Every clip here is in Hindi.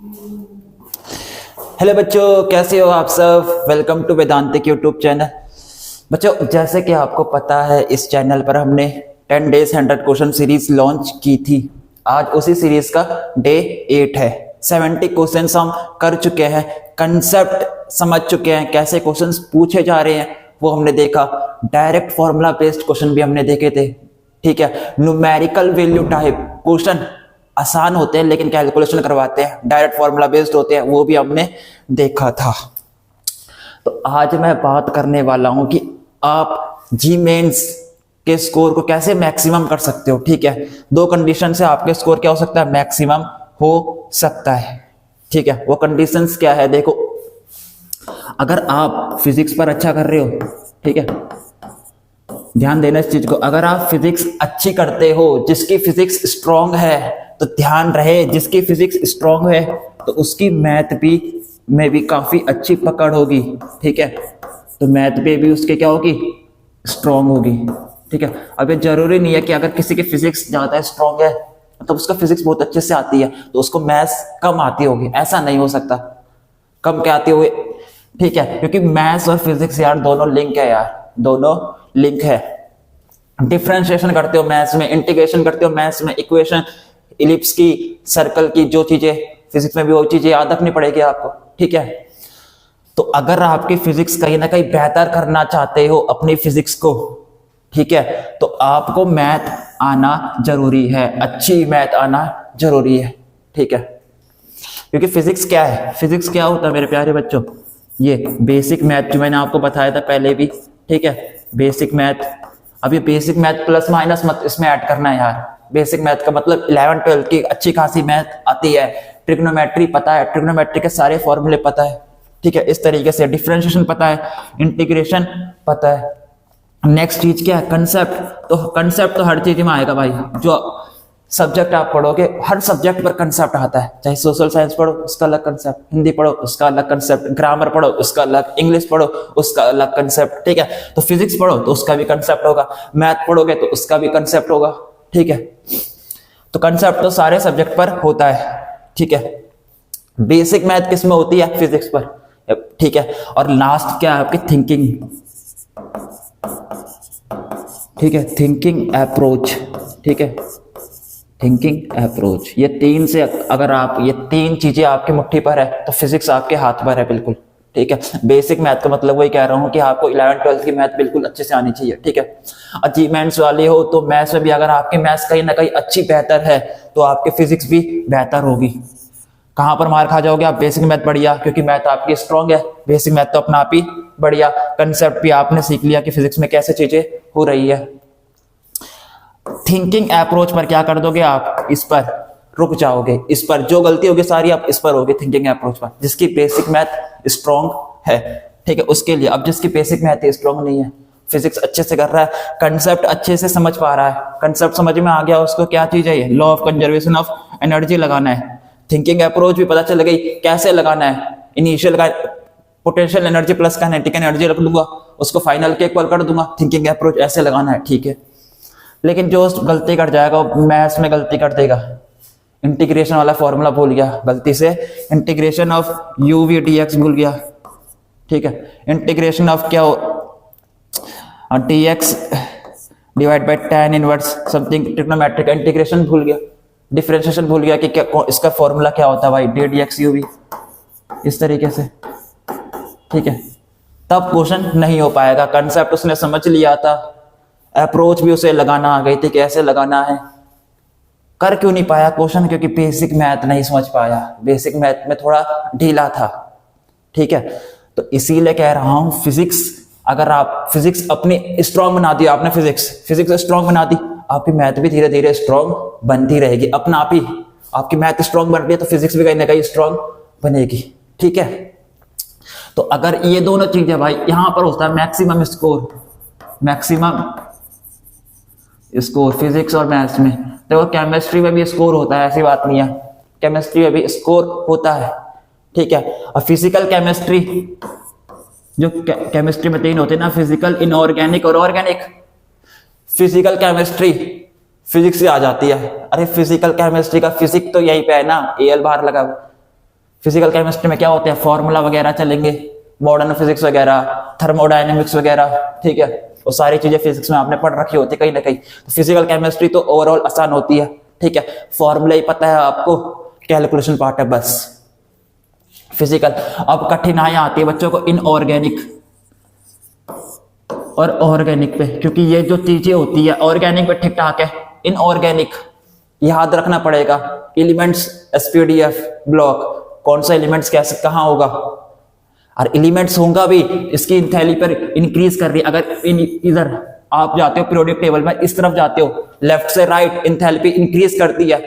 हेलो बच्चों, कैसे हो आप सब। Welcome to Vedantic YouTube channel. बच्चों, जैसे कि आपको पता है इस चैनल पर हमने 10 डेज 100 क्वेश्चन सीरीज लॉन्च की थी। आज उसी सीरीज का डे 8 है। 70 क्वेश्चंस हम कर चुके हैं, कंसेप्ट समझ चुके हैं, कैसे क्वेश्चंस पूछे जा रहे हैं वो हमने देखा। डायरेक्ट फॉर्मूला बेस्ड क्वेश्चन भी हमने देखे थे। ठीक है, न्यूमेरिकल वैल्यू टाइप क्वेश्चन आसान होते हैं लेकिन कैलकुलेशन करवाते हैं, डायरेक्ट फॉर्मूला बेस्ड होते हैं, वो भी हमने देखा था। तो आज मैं बात करने वाला हूं कि आप जी मेंस के स्कोर को कैसे मैक्सिमम कर सकते हो। ठीक है, दो कंडीशन से आपके स्कोर क्या हो सकता है, मैक्सिमम हो सकता है। ठीक है, वो कंडीशंस क्या है देखो। अगर आप फिजिक्स पर अच्छा कर रहे हो, ठीक है, ध्यान देना इस चीज को, अगर आप फिजिक्स अच्छी करते हो, जिसकी फिजिक्स स्ट्रांग है, तो ध्यान रहे जिसकी फिजिक्स स्ट्रांग है तो उसकी मैथ भी में भी काफी अच्छी पकड़ होगी। ठीक है, तो मैथ पे भी उसके क्या होगी, स्ट्रांग होगी। ठीक है, अब ये जरूरी नहीं है कि अगर किसी की फिजिक्स ज्यादा स्ट्रांग है तो उसका फिजिक्स बहुत अच्छे से आती है तो उसको मैथ्स कम आती होगी, ऐसा नहीं हो सकता। कम क्या आती होगी, ठीक है, क्योंकि मैथ्स और फिजिक्स यार दोनों लिंक है, यार दोनों लिंक है। डिफरेंशिएशन करते हो मैथ्स में, इंटीग्रेशन करते हो मैथ्स में, इक्वेशन, इलिप्स की, सर्कल की, जो चीजें फिजिक्स में भी वो चीजें याद रखनी पड़ेगी आपको। ठीक है, तो अगर आपकी फिजिक्स कहीं ना कहीं बेहतर करना चाहते हो अपनी फिजिक्स को, ठीक है, तो आपको मैथ आना जरूरी है, अच्छी मैथ आना जरूरी है। ठीक है, क्योंकि फिजिक्स क्या है, फिजिक्स क्या होता है मेरे प्यारे बच्चों, ये बेसिक मैथ जो मैंने आपको बताया था पहले भी। ठीक है, बेसिक मैथ। अब ये बेसिक मैथ प्लस माइनस मत इसमें ऐड करना है यार। बेसिक मैथ का मतलब 11 12 की अच्छी खासी मैथ आती है, ट्रिग्नोमेट्री पता है, ट्रिग्नोमेट्री के सारे फॉर्मूले पता है। ठीक है, इस तरीके से डिफरेंशिएशन पता है, इंटीग्रेशन पता है। नेक्स्ट चीज क्या है, कंसेप्ट। तो कंसेप्ट तो हर चीज में आएगा भाई, जो सब्जेक्ट आप पढ़ोगे हर सब्जेक्ट पर कंसेप्ट आता है। चाहे सोशल साइंस पढ़ो उसका अलग कंसेप्ट, हिंदी पढ़ो उसका अलग कंसेप्ट, ग्रामर पढ़ो उसका अलग, इंग्लिश पढ़ो उसका अलग कंसेप्ट। ठीक है, तो फिजिक्स पढ़ो तो उसका भी कंसेप्ट होगा, मैथ पढ़ोगे तो उसका भी कंसेप्ट होगा। ठीक है, तो कंसेप्ट तो सारे सब्जेक्ट पर होता है। ठीक है, बेसिक मैथ किस में होती है, फिजिक्स पर। ठीक है, और लास्ट क्या है आपकी, थिंकिंग। ठीक है, थिंकिंग अप्रोच। ठीक है, थिंकिंग अप्रोच, ये तीन से अगर आप, ये तीन चीजें आपकी मुट्ठी पर है तो फिजिक्स आपके हाथ पर है बिल्कुल। ठीक है, बेसिक मैथ का मतलब वही कह रहा हूं कि आपको 11 12 की मैथ बिल्कुल अच्छे से आनी चाहिए। ठीक है, अचीवमेंट्स वाली हो तो मैथ्स में भी अगर आपकी मैथ्स कहीं ना कहीं अच्छी बेहतर है तो आपकी फिजिक्स भी बेहतर होगी। कहां पर मार खा जाओगे आप, बेसिक मैथ बढ़िया, क्योंकि मैथ आपकी स्ट्रांग है, बेसिक मैथ तो अपना आप ही बढ़िया, कंसेप्ट भी आपने सीख लिया कि फिजिक्स में कैसे चीजें हो रही है। थिंकिंग अप्रोच पर क्या कर दोगे आप, इस पर रुक जाओगे, इस पर जो गलती होगी सारी आप इस पर होगी, थिंकिंग अप्रोच पर, जिसकी बेसिक मैथ स्ट्रांग है। ठीक है, उसके लिए। अब जिसकी बेसिक मैथ स्ट्रांग नहीं है, फिजिक्स अच्छे से कर रहा है, कंसेप्ट अच्छे से समझ पा रहा है, कंसेप्ट समझ में आ गया, उसको क्या चीज है, ये law of conservation of energy लगाना है। थिंकिंग अप्रोच भी पता चल गई कैसे लगाना है, इनिशियल का potential energy plus kinetic energy रख लूंगा, उसको फाइनल के इक्वल कर दूंगा, थिंकिंग अप्रोच ऐसे लगाना है। ठीक है, लेकिन जो गलती कर जाएगा वो मैथ्स में गलती कर देगा, इंटीग्रेशन वाला फॉर्मूला भूल गया गलती से, integration of u v d x भूल गया। ठीक है, इंटीग्रेशन ऑफ क्या हो, d x divide by tan inverse something, trigonometric integration भूल गया, डिफरेंशिएशन भूल गया कि क्या इसका फॉर्मूला क्या होता है भाई, d d x u v, इस तरीके से। ठीक है, तब क्वेश्चन नहीं हो पाएगा, कंसेप्ट उसने समझ लिया था, अप्रोच भी उसे लगाना आ गई थी कैसे लगाना है, कर क्यों नहीं पाया क्वेश्चन, क्योंकि बेसिक मैथ नहीं समझ पाया, बेसिक मैथ में थोड़ा ढीला था। ठीक है, तो इसीलिए कह रहा हूं फिजिक्स, अगर आप फिजिक्स अपनी स्ट्रांग बना दी आपने, फिजिक्स स्ट्रांग बना दी, आपकी मैथ भी धीरे धीरे स्ट्रांग बनती रहेगी अपना आप ही। आपकी मैथ स्ट्रांग बन रही है तो फिजिक्स भी कहीं ना कहीं स्ट्रांग बनेगी। ठीक है, तो अगर ये दोनों चीजें भाई, यहां पर होता है maximum score, maximum score physics और मैथ्स में। देखो केमिस्ट्री में भी स्कोर होता है, ऐसी बात नहीं है, केमिस्ट्री में भी स्कोर होता है। ठीक है, और फिजिकल केमिस्ट्री, जो केमिस्ट्री में तीन होते हैं ना, फिजिकल, इनऑर्गेनिक और ऑर्गेनिक। फिजिकल केमिस्ट्री फिजिक्स से आ जाती है, अरे फिजिकल केमिस्ट्री का फिजिक्स तो यहीं पे है ना, एल बाहर लगा हुआ, फिजिकल केमिस्ट्री में क्या होते हैं, फॉर्मूला वगैरह चलेंगे, मॉडर्न फिजिक्स वगैरह, थर्मोडायनेमिक्स वगैरह, ठीक है, वो सारी चीजें फिजिक्स में आपने पढ़ रखी होती है कहीं ना कहीं। तो फिजिकल केमिस्ट्री तो ओवरऑल आसान होती है, ठीक है, फॉर्मूला ही पता है आपको, कैलकुलेशन पार्ट है बस फिजिकल। अब कठिनाइयां आती है बच्चों को इनऑर्गेनिक और ऑर्गेनिक पे, क्योंकि ये जो चीजें होती है ऑर्गेनिक पे ठीक ठाक है, इनऑर्गेनिक याद रखना पड़ेगा। एलिमेंट्स एसपीडीएफ ब्लॉक, कौन सा एलिमेंट्स कैसे कहाँ होगा, और एलिमेंट्स होगा भी इसकी इंथैली पर इंक्रीज कर रही है। अगर इधर आप जाते हो पीरियोडिक टेबल में, इस तरफ जाते हो लेफ्ट से राइट, इंथैल्पी इंक्रीज करती है,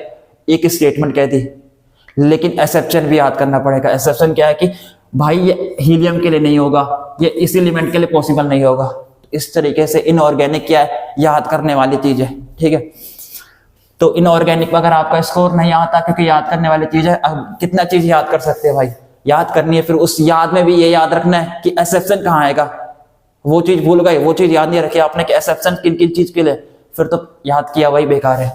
एक स्टेटमेंट कह दी। लेकिन एक्सेप्शन भी याद करना पड़ेगा। एक्सेप्शन क्या है कि भाई ये हीलियम के लिए नहीं होगा, ये इस एलिमेंट के लिए पॉसिबल नहीं होगा। इस तरीके से इनऑर्गेनिक क्या है, याद करने वाली चीज है, ठीक है। तो इनऑर्गेनिक पर अगर आपका स्कोर नहीं आता, क्योंकि याद करने वाली चीज है, अब कितना चीज याद कर सकते हैं भाई, याद करनी है, फिर उस याद में भी ये याद रखना है कि एक्सेप्शन कहाँ आएगा। वो चीज भूल गए, वो चीज याद नहीं रखी आपने कि एक्सेप्शन किन किन चीज के लिए, फिर तो याद किया वही बेकार है।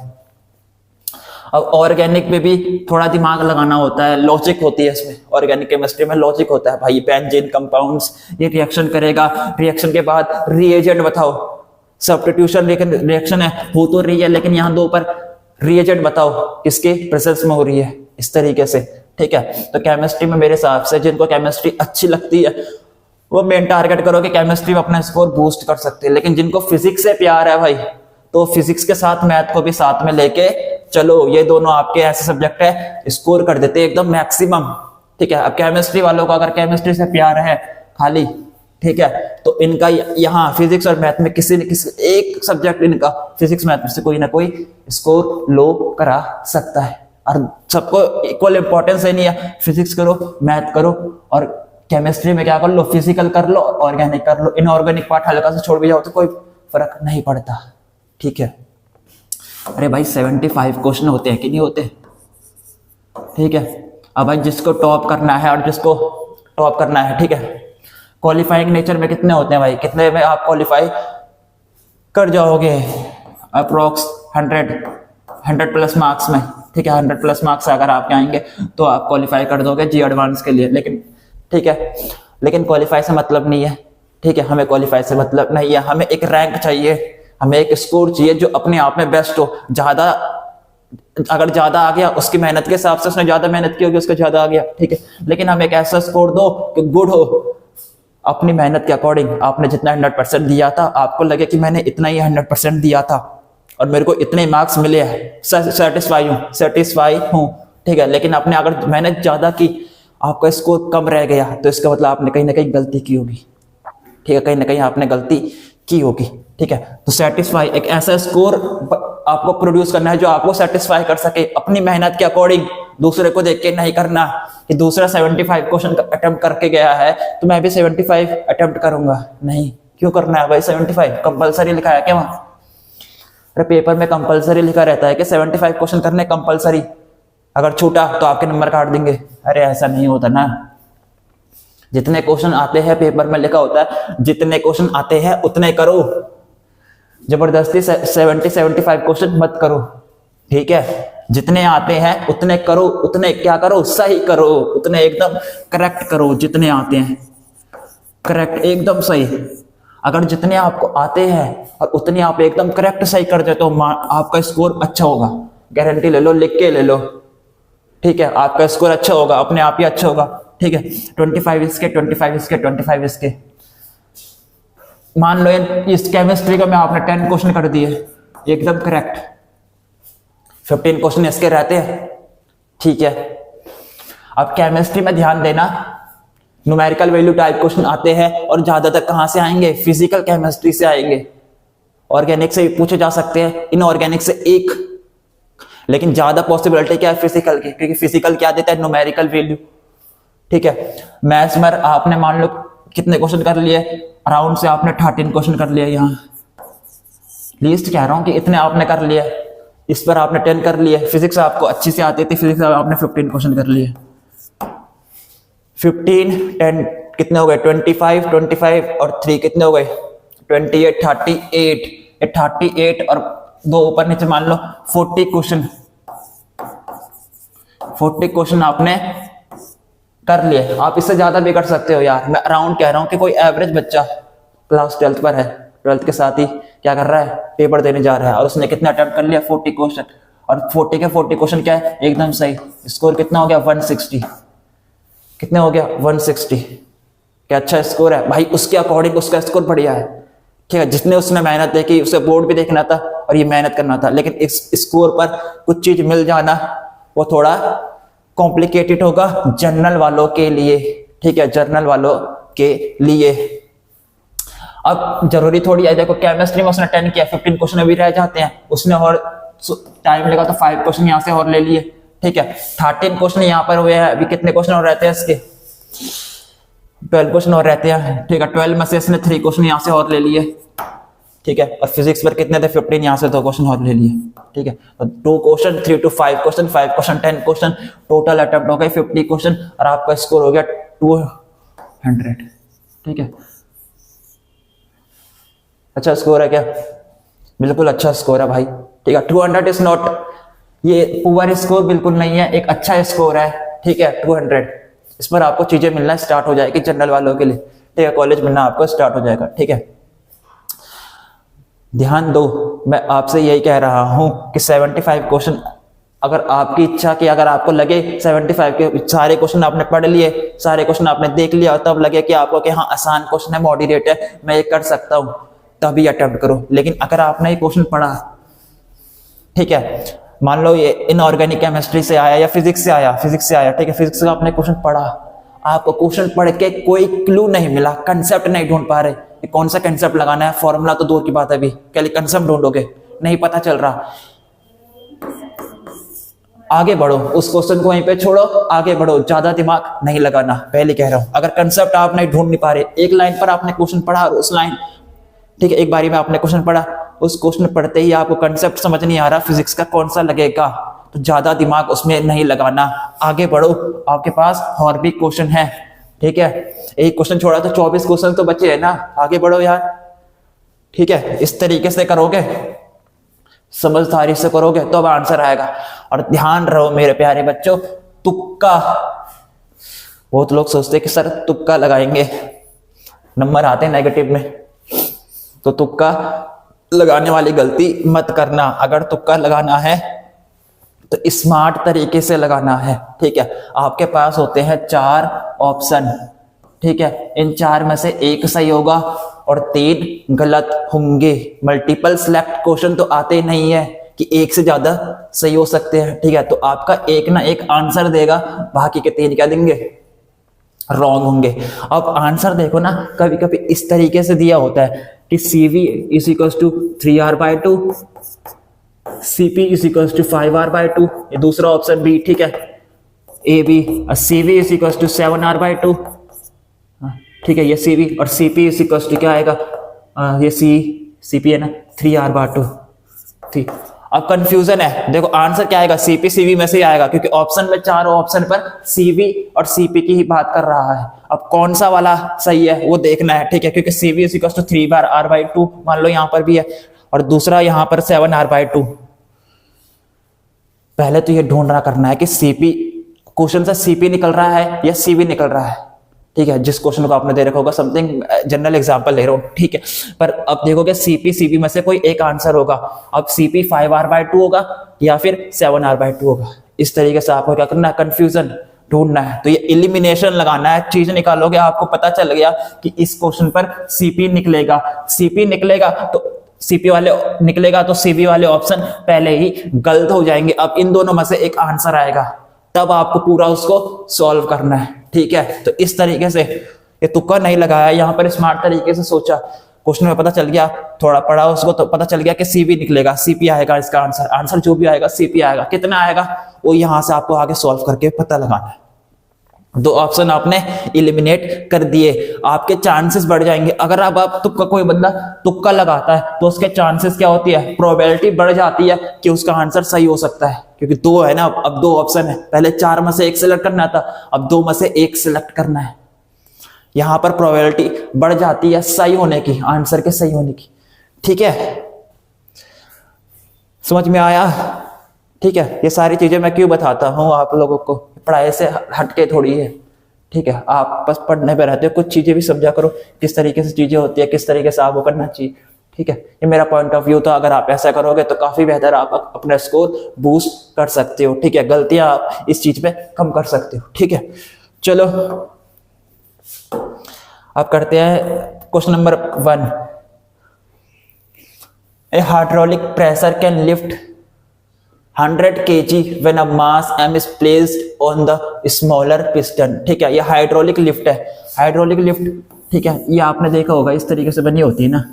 अब ऑर्गेनिक में भी थोड़ा दिमाग लगाना होता है, लॉजिक होती है इसमें, ऑर्गेनिक केमिस्ट्री में लॉजिक होता है भाई। बेंजीन कंपाउंड्स, ये रिएक्शन करेगा, रिएक्शन के बाद रिएजेंट बताओ, सब्स्टिट्यूशन रिएक्शन है, हो तो रही है लेकिन यहाँ दो पर रिएजेंट बताओ किसके प्रेजेंस में हो रही है, इस तरीके से, ठीक है। तो केमिस्ट्री में मेरे हिसाब से जिनको केमिस्ट्री अच्छी लगती है वो मेन टारगेट करो कि केमिस्ट्री में अपना स्कोर बूस्ट कर सकते हैं। लेकिन जिनको फिजिक्स से प्यार है भाई, तो फिजिक्स के साथ मैथ को भी साथ में लेके चलो, ये दोनों आपके ऐसे सब्जेक्ट है स्कोर कर देते हैं एकदम मैक्सिमम, ठीक है। अब केमिस्ट्री वालों को अगर केमिस्ट्री से प्यार है खाली, ठीक है, तो इनका यहाँ फिजिक्स और मैथ में किसी न किसी एक सब्जेक्ट इनका फिजिक्स मैथ में से कोई ना कोई स्कोर लो करा सकता है। और सबको इक्वल इंपॉर्टेंस है नहीं है, फिजिक्स करो, मैथ करो, और केमिस्ट्री में क्या कर लो, फिजिकल कर लो, ऑर्गेनिक कर लो, इनऑर्गेनिक पार्ट हल्का से छोड़ भी जाओ तो कोई फर्क नहीं पड़ता, ठीक है। अरे भाई 75 क्वेश्चन होते हैं कि नहीं होते, ठीक है। अब भाई जिसको टॉप करना है और जिसको टॉप करना है, ठीक है, क्वालिफाइंग नेचर में कितने होते हैं भाई, कितने में आप क्वालिफाई कर जाओगे, अप्रोक्स 100 प्लस मार्क्स में, ठीक है। 100 प्लस मार्क्स अगर आपके आएंगे तो आप क्वालिफाई कर दोगे जी एडवांस के लिए। लेकिन ठीक है, लेकिन क्वालिफाई से मतलब नहीं है, ठीक है, हमें क्वालिफाई से मतलब नहीं है, हमें एक रैंक चाहिए, हमें एक स्कोर चाहिए जो अपने आप में बेस्ट हो। ज्यादा अगर ज्यादा आ गया उसकी मेहनत के हिसाब से, उसने ज्यादा मेहनत की होगी उसका ज्यादा आ गया, ठीक है। लेकिन हमें एक ऐसा स्कोर दो कि गुड हो, अपनी मेहनत के अकॉर्डिंग। आपने जितना 100% दिया था, आपको लगे कि मैंने इतना ही 100% दिया था और मेरे को इतने मार्क्स मिले हैं, सेटिस्फाई हूँ, ठीक है। लेकिन आपने अगर मेहनत ज्यादा की, आपका स्कोर कम रह गया, तो इसका मतलब आपने कहीं ना कहीं गलती की होगी, ठीक है, कहीं ना कहीं आपने गलती की होगी, ठीक है। तो सेटिस्फाई एक ऐसा स्कोर आपको प्रोड्यूस करना है जो आपको सेटिस्फाई कर सके अपनी मेहनत के अकॉर्डिंग। दूसरे को देख के नहीं करना कि दूसरा 75 क्वेश्चन अटेम्प्ट करके गया है तो मैं भी 75 अटेम्प्ट करूंगा, नहीं। क्यों करना है भाई 75? कंपलसरी लिखा है क्या वहां? अरे पेपर में कंपलसरी लिखा रहता है कि 75 क्वेश्चन करने कंपलसरी, अगर छूटा तो आपके नंबर काट देंगे। अरे ऐसा नहीं होता ना, जितने क्वेश्चन आते हैं पेपर में लिखा होता है जितने क्वेश्चन आते हैं उतने करो, जबरदस्ती 75 क्वेश्चन मत करो, ठीक है। जितने आते हैं उतने करो, उतने क्या करो, सही करो, उतने एकदम करेक्ट करो, जितने आते हैं करेक्ट एकदम सही। अगर जितने आपको आते हैं और उतने आप एकदम करेक्ट सही कर दे तो आपका स्कोर अच्छा होगा, गारंटी ले लो, लिख के ले लो, ठीक है। आपका स्कोर अच्छा होगा, अपने आप ही अच्छा होगा, ठीक है। 25 इसके 25 इसके 25 इसके, मान लो इस केमिस्ट्री का मैं आपने 10 क्वेश्चन कर दिए एकदम करेक्ट, 15 क्वेश्चन इसके रहते हैं, ठीक है। अब केमिस्ट्री में ध्यान देना, न्यूमेरिकल वैल्यू टाइप क्वेश्चन आते हैं और ज्यादातर कहां से आएंगे? फिजिकल केमिस्ट्री से आएंगे। ऑर्गेनिक से भी पूछे जा सकते हैं, इनऑर्गेनिक से एक, लेकिन ज्यादा पॉसिबिलिटी क्या है फिजिकल की, क्योंकि फिजिकल क्या देता है? न्यूमेरिकल वैल्यू, ठीक है। मैथ्स में आपने मान लो कितने क्वेश्चन कर लिए, अराउंड से आपने 13 क्वेश्चन कर लिए, यहाँ लीस्ट कह रहा हूं कि इतने आपने कर लिए, इस पर आपने 10 कर लिए। फिजिक्स आपको अच्छी से आती थी, फिजिक्स आपने 15 क्वेश्चन कर लिए। 15 10 कितने हो गए? 25 और 3 कितने हो गए? 28 38 और 2 ऊपर नीचे मान लो 40 क्वेश्चन। 40 क्वेश्चन आपने कर लिए, आप इससे ज्यादा भी कर सकते हो यार। मैं अराउंड कह रहा हूँ कि कोई एवरेज बच्चा क्लास 12th पर है, 12th के साथ ही क्या कर रहा है, पेपर देने जा रहा है, और उसने कितना अटेम्प्ट कर लिया, 40 क्वेश्चन, और 40 के 40 क्वेश्चन क्या है, एकदम सही। स्कोर कितना हो गया, 160। कितने हो गया, 160। क्या अच्छा स्कोर है भाई, उसके अकॉर्डिंग उसका स्कोर बढ़िया है, ठीक है। जितने उसने मेहनत देखी, उसे बोर्ड भी देखना था और ये मेहनत करना था, लेकिन इस स्कोर पर कुछ चीज मिल जाना वो थोड़ा कॉम्प्लिकेटेड होगा जनरल वालों के लिए, ठीक है, जनरल वालों के लिए। अब जरूरी थोड़ी है, देखो केमिस्ट्री में उसने 10 किया, 15 क्वेश्चन अभी रह जाते हैं, उसने और टाइम लगा तो 5 क्वेश्चन यहाँ से और ले लिए, ठीक है। 13 क्वेश्चन यहाँ पर हुए हैं, अभी कितने क्वेश्चन और रहते हैं इसके, 12 क्वेश्चन और रहते हैं, ठीक है। 12 में से इसने 3 क्वेश्चन यहाँ से और ले लिए, ठीक है। और फिजिक्स पर कितने थे, 15, यहाँ से 2 क्वेश्चन और ले लिए, ठीक है। तो 2 question, 3 to 5 question, 5 question 10 question, total attempt हो गए 50 क्वेश्चन, और आपका स्कोर हो गया 200, ठीक है। अच्छा स्कोर है क्या, बिल्कुल अच्छा स्कोर है भाई, ठीक है। 200 इज नॉट, ये पुअर स्कोर बिल्कुल नहीं है, एक अच्छा स्कोर है, ठीक है। 200 इस पर आपको चीजें मिलना स्टार्ट हो जाएगी जनरल वालों के लिए, ठीक है। कॉलेज मिलना आपको स्टार्ट हो जाएगा, ठीक है। ध्यान दो, मैं आपसे यही कह रहा हूं कि 75 क्वेश्चन, अगर आपकी इच्छा की, अगर आपको लगे 75 के सारे क्वेश्चन आपने पढ़ लिए, सारे क्वेश्चन आपने देख लिया, और तब लगे कि आपको कि हाँ आसान क्वेश्चन है, मॉडरेट है, मैं ये कर सकता हूं, तभी अटेम्प्ट करो। लेकिन अगर आपने ये क्वेश्चन पढ़ा, ठीक है, मान लो ये इनऑर्गेनिक केमिस्ट्री से आया या फिजिक्स से आया, ठीक है, फिजिक्स का आपने क्वेश्चन पढ़ा, आपको क्वेश्चन पढ़ के कोई क्लू नहीं मिला, कंसेप्ट नहीं ढूंढ पा रहे, कौन सा कंसेप्ट लगाना है, फॉर्मूला तो दूर की बात है, अभी क्या कंसेप्ट ढूंढोगे, नहीं पता चल रहा, आगे बढ़ो, उस क्वेश्चन को वहीं पे छोड़ो, आगे बढ़ो, ज्यादा दिमाग नहीं लगाना, पहले कह रहा हूं। अगर कंसेप्ट आप नहीं ढूंढ नहीं पा रहे, एक लाइन पर आपने क्वेश्चन पढ़ा, उस लाइन, ठीक है, एक बारी में आपने क्वेश्चन पढ़ा, उस क्वेश्चन पढ़ते ही आपको कंसेप्ट समझ नहीं आ रहा फिजिक्स का कौन सा लगेगा, तो ज्यादा दिमाग उसमें नहीं लगाना, आगे बढ़ो, आपके पास और भी क्वेश्चन है, ठीक है। एक क्वेश्चन छोड़ा तो 24 क्वेश्चन तो बचे है ना, आगे बढ़ो यार, ठीक है। इस तरीके से करोगे, समझदारी से करोगे तो अब आंसर आएगा। और ध्यान रहो मेरे प्यारे बच्चों, तुक्का, बहुत लोग सोचते हैं कि सर तुक्का लगाएंगे नंबर आते हैं नेगेटिव में, तो तुक्का लगाने वाली गलती मत करना। अगर तुक्का लगाना है तो स्मार्ट तरीके से लगाना है, ठीक है। आपके पास होते हैं 4 ऑप्शन, ठीक है, इन 4 में से एक सही होगा और 3 गलत होंगे। मल्टीपल सिलेक्ट क्वेश्चन तो आते नहीं है कि एक से ज्यादा सही हो सकते हैं, ठीक है। तो आपका एक ना एक आंसर देगा, बाकी के 3 क्या देंगे, रॉन्ग होंगे। अब आंसर देखो ना, कभी कभी इस तरीके से दिया होता है कि CV is equal to 3R/2, CP is equal to 5R/2, ये दूसरा ऑप्शन भी, ठीक है, AB, CV is equal to 7R/2, ठीक है, ये CV, और CP इज इक्वल टू क्या आएगा, ये CP है ना 3R/2, ठीक। अब कंफ्यूजन है, देखो आंसर क्या आएगा, CP CV में से ही आएगा, क्योंकि ऑप्शन में, चारों ऑप्शन पर CV और CP की ही बात कर रहा है। अब कौन सा वाला सही है वो देखना है, ठीक है, क्योंकि CV is equal to 3R/2 मान लो यहाँ पर भी है, और दूसरा यहाँ पर 7R/2। पहले तो ये ढूंढना करना है कि CP, क्वेश्चन से CP निकल रहा है या CV निकल रहा है, ठीक है। जिस क्वेश्चन को आपने दे रखा होगा, समथिंग जनरल एग्जांपल ले रहा हूं, ठीक है, पर अब देखोगे CP CV में से कोई एक आंसर होगा। अब CP 5R/2 होगा या फिर 7R/2 होगा। इस तरीके से आपको क्या करना है, कंफ्यूजन ढूंढना है। तो ये एलिमिनेशन लगाना है, चीज निकालोगे, आपको पता चल गया कि इस क्वेश्चन पर CP निकलेगा, CP निकलेगा तो CP वाले निकलेगा तो CV वाले ऑप्शन पहले ही गलत हो जाएंगे। अब इन दोनों में से एक आंसर आएगा, तब आपको पूरा उसको सॉल्व करना है, ठीक है। तो इस तरीके से, ये तुक्का नहीं लगाया, यहाँ पर स्मार्ट तरीके से सोचा, क्वेश्चन में पता चल गया, थोड़ा पढ़ा उसको तो पता चल गया कि CV निकलेगा, CP आएगा इसका आंसर, आंसर जो भी आएगा CP आएगा, कितना आएगा वो यहाँ से आपको आगे सॉल्व करके पता लगाना है। 2 ऑप्शन आपने इलिमिनेट कर दिए, आपके चांसेस बढ़ जाएंगे। अगर अब आप तुक्का, कोई बंदा तुक्का लगाता है तो उसके चांसेस क्या होती है, प्रोबेबिलिटी बढ़ जाती है कि उसका आंसर सही हो सकता है, क्योंकि 2 है ना, अब 2 ऑप्शन है, पहले 4 में से 1 सिलेक्ट करना था, अब 2 में से 1 सिलेक्ट करना है। यहां पर प्रोबेबिलिटी बढ़ जाती है सही होने की, आंसर के सही होने की, ठीक है। समझ में आया, ठीक है। ये सारी चीजें मैं क्यों बताता हूं आप लोगों को, पढ़ाई से हटके थोड़ी है, ठीक है, आप बस पढ़ने पे रहते हो, कुछ चीजें भी समझा करो, किस तरीके से चीजें होती है, किस तरीके से आपको करना चाहिए। ठीक है, ये मेरा पॉइंट ऑफ व्यू था। अगर आप ऐसा करोगे तो काफी बेहतर आप अपना स्कोर बूस्ट कर सकते हो। ठीक है, गलतियां आप इस चीज पे कम कर सकते हो। ठीक है, चलो अब करते हैं question number 1। A hydraulic pressure can lift 100 kg when a mass m is placed on the smaller piston। ठीक है, ये हाइड्रोलिक लिफ्ट है। हाइड्रोलिक लिफ्ट, ठीक है, ये आपने देखा होगा इस तरीके से बनी होती है ना।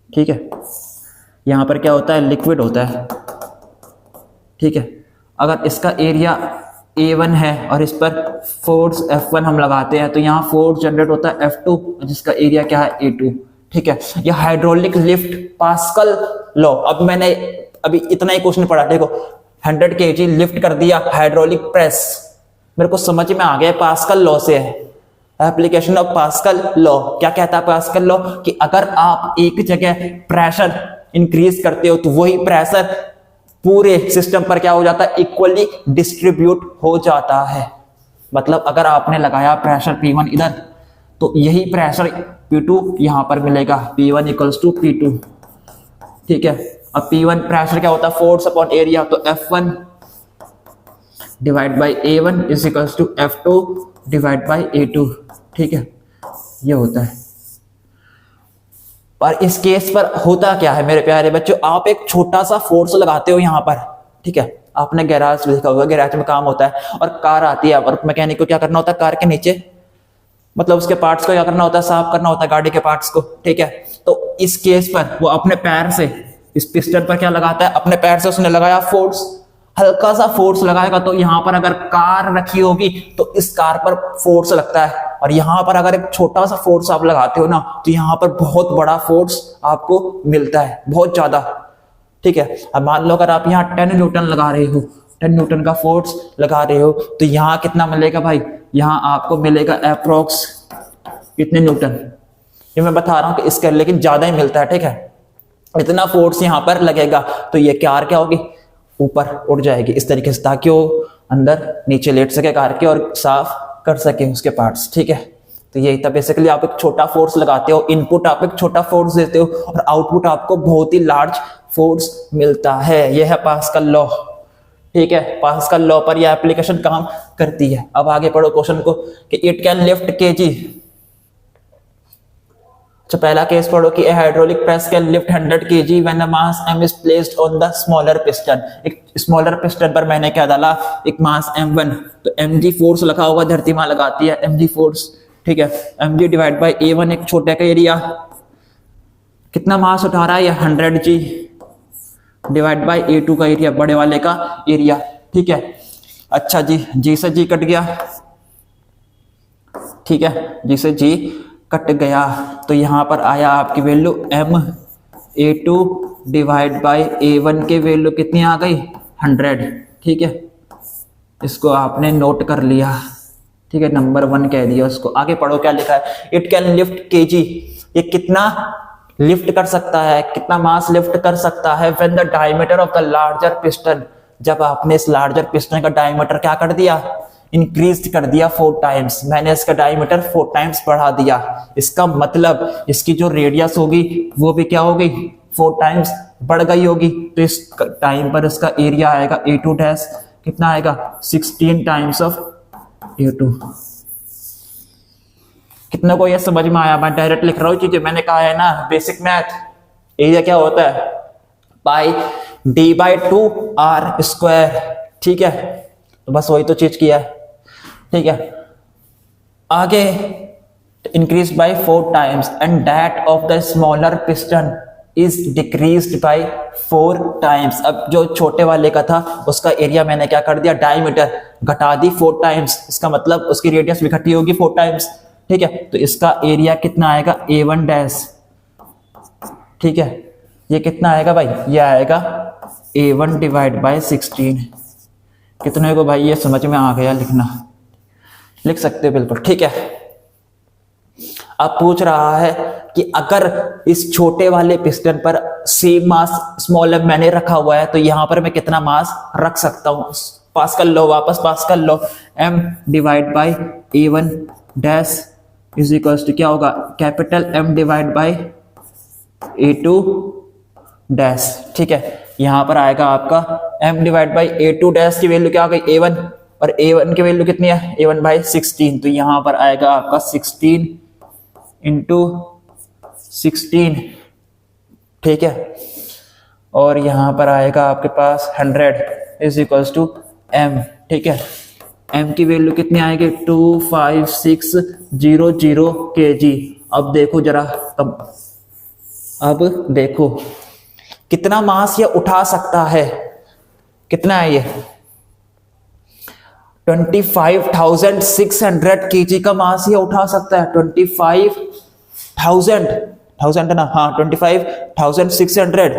ठीक है, यहां पर क्या होता है, लिक्विड होता है। ठीक है, अगर इसका एरिया A1 है और इस पर फोर्स F1 हम लगाते हैं तो यहाँ फोर्स जनरेट होता है F2 जिसका एरिया क्या है A2। ठीक है, यह हाइड्रोलिक लिफ्ट पास्कल लॉ। अब मैंने अभी इतना ही क्वेश्चन पढ़ा, देखो 100 kg लिफ्ट कर दिया हाइड्रोलिक प्रेस, मेरे को समझ में आ गया पास्कल लॉ से है, एप्लीकेशन ऑफ पास्कल लॉ। क्या कहता है पास्कल लॉ कि अगर आप एक जगह प्रेशर इंक्रीज करते हो तो वही प्रेशर पूरे सिस्टम पर क्या हो जाता है, इक्वली डिस्ट्रीब्यूट हो जाता है। मतलब अगर आपने लगाया प्रेशर P1 इधर तो यही प्रेशर P2 यहां पर मिलेगा, P1 इक्वल्स टू P2। ठीक है, अब P1 प्रेशर क्या होता है, फोर्स अपॉन एरिया, तो F1 divide by A1 is equals to F2 divide by A2। ठीक है, ये होता है। पर इस केस पर होता क्या है मेरे प्यारे बच्चों, आप एक छोटा सा फोर्स लगाते हो यहां पर। ठीक है, आपने गैराज देखा होगा, गैराज में काम होता है और कार आती है और मैकेनिक को क्या करना होता है, कार के नीचे मतलब उसके पार्ट्स को क्या करना होता है, साफ करना होता है गाड़ी के पार्ट्स को। ठीक है, तो इस केस पर वो अपने पैर से इस पिस्टन पर क्या लगाता है, अपने पैर से उसने लगाया फोर्स, हल्का सा फोर्स लगाएगा तो यहां पर अगर कार रखी होगी तो इस कार पर फोर्स लगता है, और यहां पर अगर एक छोटा सा फोर्स आप लगाते हो ना तो यहां पर बहुत बड़ा फोर्स आपको मिलता है, बहुत ज्यादा। ठीक है, अब मान लो अगर आप यहाँ 10 न्यूटन लगा रहे हो, 10 न्यूटन का फोर्स लगा रहे हो तो यहाँ कितना मिलेगा भाई, यहाँ आपको मिलेगा अप्रोक्स कितने न्यूटन, ये मैं बता रहा हूँ कि इसका लेकिन ज्यादा ही मिलता है। ठीक है, इतना फोर्स यहाँ पर लगेगा तो ये कार क्या होगी, ऊपर उड़ जाएगी इस तरीके से, ताकि वो अंदर नीचे लेट सके कार के और साफ कर सके उसके पार्ट्स। ठीक है, तो यही था बेसिकली, आप एक छोटा फोर्स लगाते हो, इनपुट आप एक छोटा फोर्स देते हो और आउटपुट आपको बहुत ही लार्ज फोर्स मिलता है। यह है पास्कल लॉ। ठीक है, पास्कल लॉ पर यह एप्लीकेशन काम करती है। अब आगे पढ़ो क्वेश्चन को कि इट कैन लिफ्ट केजी। अच्छा, पहला केस पढ़ो कि a hydraulic press can lift 100 kg when the mass m is placed on the smaller piston. एक स्मॉलर पिस्टन पर मैंने क्या डाला, एक मास m1, तो mg फोर्स लगा होगा, धरती मां लगाती है mg फोर्स। ठीक है, mg डिवाइड बाय a1 एक छोटे का एरिया, कितना मास उठा रहा है ये 100g डिवाइड बाय a2 का एरिया, बड़े वाले का एरिया। ठीक है, अच्छा जी, g से g कट गया। ठीक है, g से g कट गया तो यहां पर आया आपकी value m, a2 divide by a1 के वैल्यू कितनी आ गई, 100। ठीक है, इसको आपने नोट कर लिया। ठीक है, नंबर 1 कह दिया उसको। आगे पढ़ो क्या लिखा है, इट कैन लिफ्ट केजी, ये कितना लिफ्ट कर सकता है, कितना मास लिफ्ट कर सकता है, when the diameter of the larger piston, जब आपने इस लार्जर पिस्टन का डायमीटर क्या कर दिया, इंक्रीज कर दिया 4 टाइम्स, मैंने इसका डायमीटर 4 टाइम्स बढ़ा दिया। इसका मतलब इसकी जो रेडियस होगी वो भी क्या होगी, 4 टाइम्स बढ़ गई होगी। तो इस टाइम पर इसका एरिया आएगा A2 डैश, कितना आएगा 16 टाइम्स ऑफ A2। कितने को ये समझ में आया, मैं डायरेक्ट लिख रहा हूँ चीजें, मैंने कहा है ना बेसिक मैथ, एरिया क्या होता है, पाई d/2r²। ठीक है, तो बस वही तो चीज किया है। ठीक है, आगे increase by 4 times and that of the smaller piston is decreased bye 4 times. अब जो छोटे वाले का था उसका एरिया मैंने क्या कर दिया, डायमीटर घटा दी 4 टाइम्स, इसका मतलब उसकी रेडियस भी घटी होगी 4 टाइम्स। ठीक है, तो इसका एरिया कितना आएगा, A1 डैश। ठीक है, ये कितना आएगा भाई, ये आएगा A1 डिवाइड बाय 16। कितने को भाई ये समझ में आ गया, लिखना लिख सकते हो बिल्कुल। ठीक है, अब पूछ रहा है कि अगर इस छोटे वाले पिस्टन पर सेम मास स्मॉलर मैंने रखा हुआ है तो यहां पर मैं कितना मास रख सकता हूं। पास कर लो, वापस पास कर लो। m divide by a1 dash is equals to क्या होगा, capital M divide by a2 dash. ठीक है, यहां पर आएगा आपका m divide by a2 dash की वैल्यू क्या आ गई a1, और a1 की वैल्यू कितनी है a1 बाई 16, तो यहां पर आएगा आपका 16 इंटू 16। ठीक है, और यहां पर आएगा आपके पास 100 इज इक्वल्स टू m। ठीक है, m की वैल्यू कितनी आएगी 25600 kg। अब देखो जरा, अब देखो कितना मास ये उठा सकता है, कितना है ये 25,600 kg का मास ये उठा सकता है। 25,000 है ना, हाँ 25,600,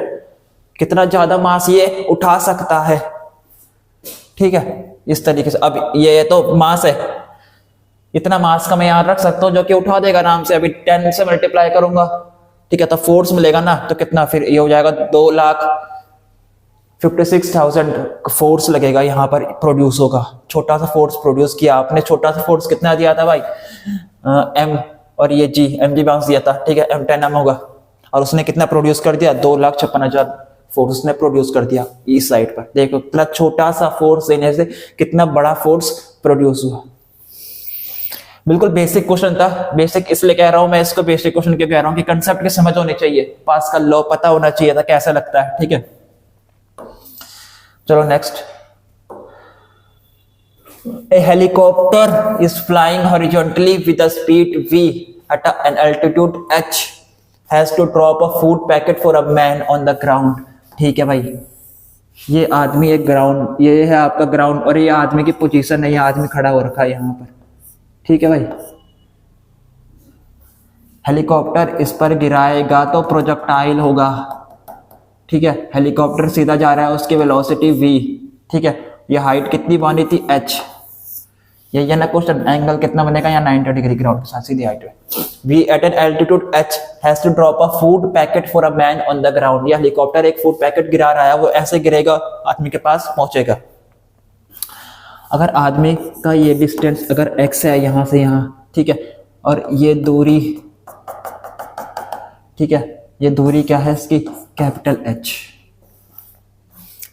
कितना ज्यादा मास ये उठा सकता है। ठीक है, इस तरीके से। अब ये तो मास है, इतना मास का मैं याद रख सकता हूं जो कि उठा देगा आराम से। अभी 10 से मल्टीप्लाई करूंगा, ठीक है, तो फोर्स मिलेगा ना, तो कितना फिर ये हो जाएगा 2,56,000 फोर्स लगेगा यहाँ पर, प्रोड्यूस होगा। छोटा सा फोर्स प्रोड्यूस किया आपने। छोटा सा फोर्स कितना दिया था भाई m, और ये g, mg बाउंस दिया था। ठीक है, m10m होगा, और उसने कितना प्रोड्यूस कर दिया 2,56,000 फोर्स उसने प्रोड्यूस कर दिया इस साइड पर। देखो इतना छोटा सा फोर्स देने से कितना बड़ा फोर्स प्रोड्यूस हुआ। बिल्कुल बेसिक क्वेश्चन था। बेसिक इसलिए कह रहा हूं मैं इसको, बेसिक क्वेश्चन क्यों कह रहा हूं कि कंसेप्ट की समझ होनी चाहिए, पास्कल लॉ पता होना चाहिए था कैसा लगता है। ठीक है, चलो next. A helicopter is flying horizontally with a speed v at an altitude h has to drop a food packet for a man on the ground। ठीक है भाई, ये आदमी एक ग्राउंड, ये है आपका ग्राउंड, और ये आदमी की पोजीशन है, ये आदमी खड़ा हो रखा है यहाँ पर। ठीक है भाई, हेलीकॉप्टर इस पर गिराएगा तो प्रोजेक्टाइल होगा। ठीक है, हेलीकॉप्टर सीधा जा रहा है, उसकी वेलोसिटी v। ठीक है, ये हाइट कितनी बनी थी h। ये ना क्वेश्चन, एंगल कितना बनेगा यहाँ 90 डिग्री ग्राउंड के साथ, सीधी हाइट है। v at an altitude h has to drop a food packet for a man on the ground। ये हेलीकॉप्टर एक फूड पैकेट गिरा रहा है, वो ऐसे गिरेगा, आदमी के पास पहुंचेगा। अगर आदमी का ये डिस्टेंस अगर x है यहाँ से यहाँ, ठीक है, और ये दूरी, ठीक है, ये दूरी क्या है इसकी, कैपिटल H।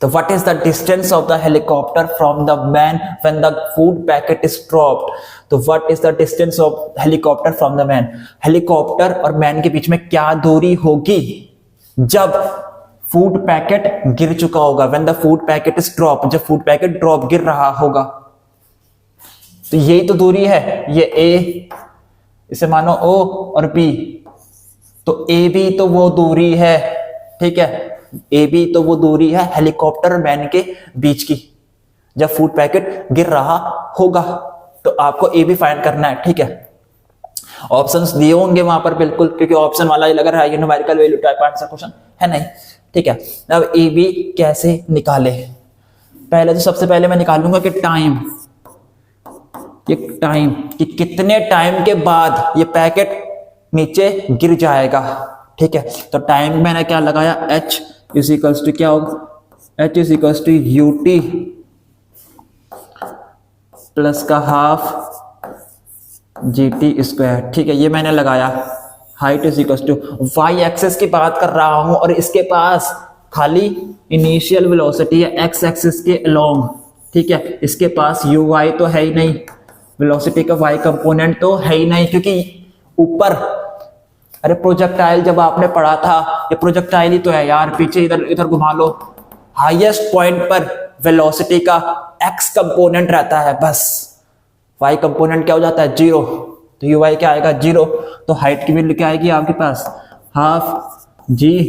तो what is the distance of the helicopter from the man when the food packet is dropped. तो what is the distance of helicopter from the man, helicopter और मैन के बीच में क्या दूरी होगी जब फूड पैकेट गिर चुका होगा, when the food packet is drop, जब फूड पैकेट ड्रॉप गिर रहा होगा। तो यही तो दूरी है, ये A, इसे मानो O और B, तो AB तो वो दूरी है। ठीक है, AB तो वो दूरी है हेलीकॉप्टर और मैन के बीच की, जब फूड पैकेट गिर रहा होगा। तो आपको AB फाइंड करना है। ठीक है, ऑप्शंस दिए होंगे वहां पर बिल्कुल, क्योंकि ऑप्शन वाला ही लग रहा है, ये numerical value type answer question है नहीं। ठीक है, अब AB कैसे निकाले, पहले तो सबसे पहले मैं निकालूंगा कि टाइम, कि कितने टाइम के बाद ये पैकेट नीचे गिर जाएगा। ठीक है, तो टाइम मैंने क्या लगाया, h इज इक्वल्स टू क्या होगा, h is equals to ut plus का हाफ gt स्क्वायर। ठीक है, ये मैंने लगाया। Height is equals to, y axis की बात कर रहा हूं और इसके पास खाली इनिशियल वेलोसिटी है x एक्सिस के अलोंग। ठीक है, इसके पास uy तो है ही नहीं, वेलोसिटी का y कंपोनेंट तो है ही नहीं, क्योंकि ऊपर, अरे प्रोजेक्टाइल जब आपने पढ़ा था, ये प्रोजेक्टाइल ही तो है यार, पीछे इधर इधर घुमा लो, हाईएस्ट पॉइंट पर वेलोसिटी का x कंपोनेंट रहता है, बस y कंपोनेंट क्या हो जाता है 0, तो uy क्या आएगा 0। तो हाइट की वैल्यू क्या आएगी आपके पास, हाफ जी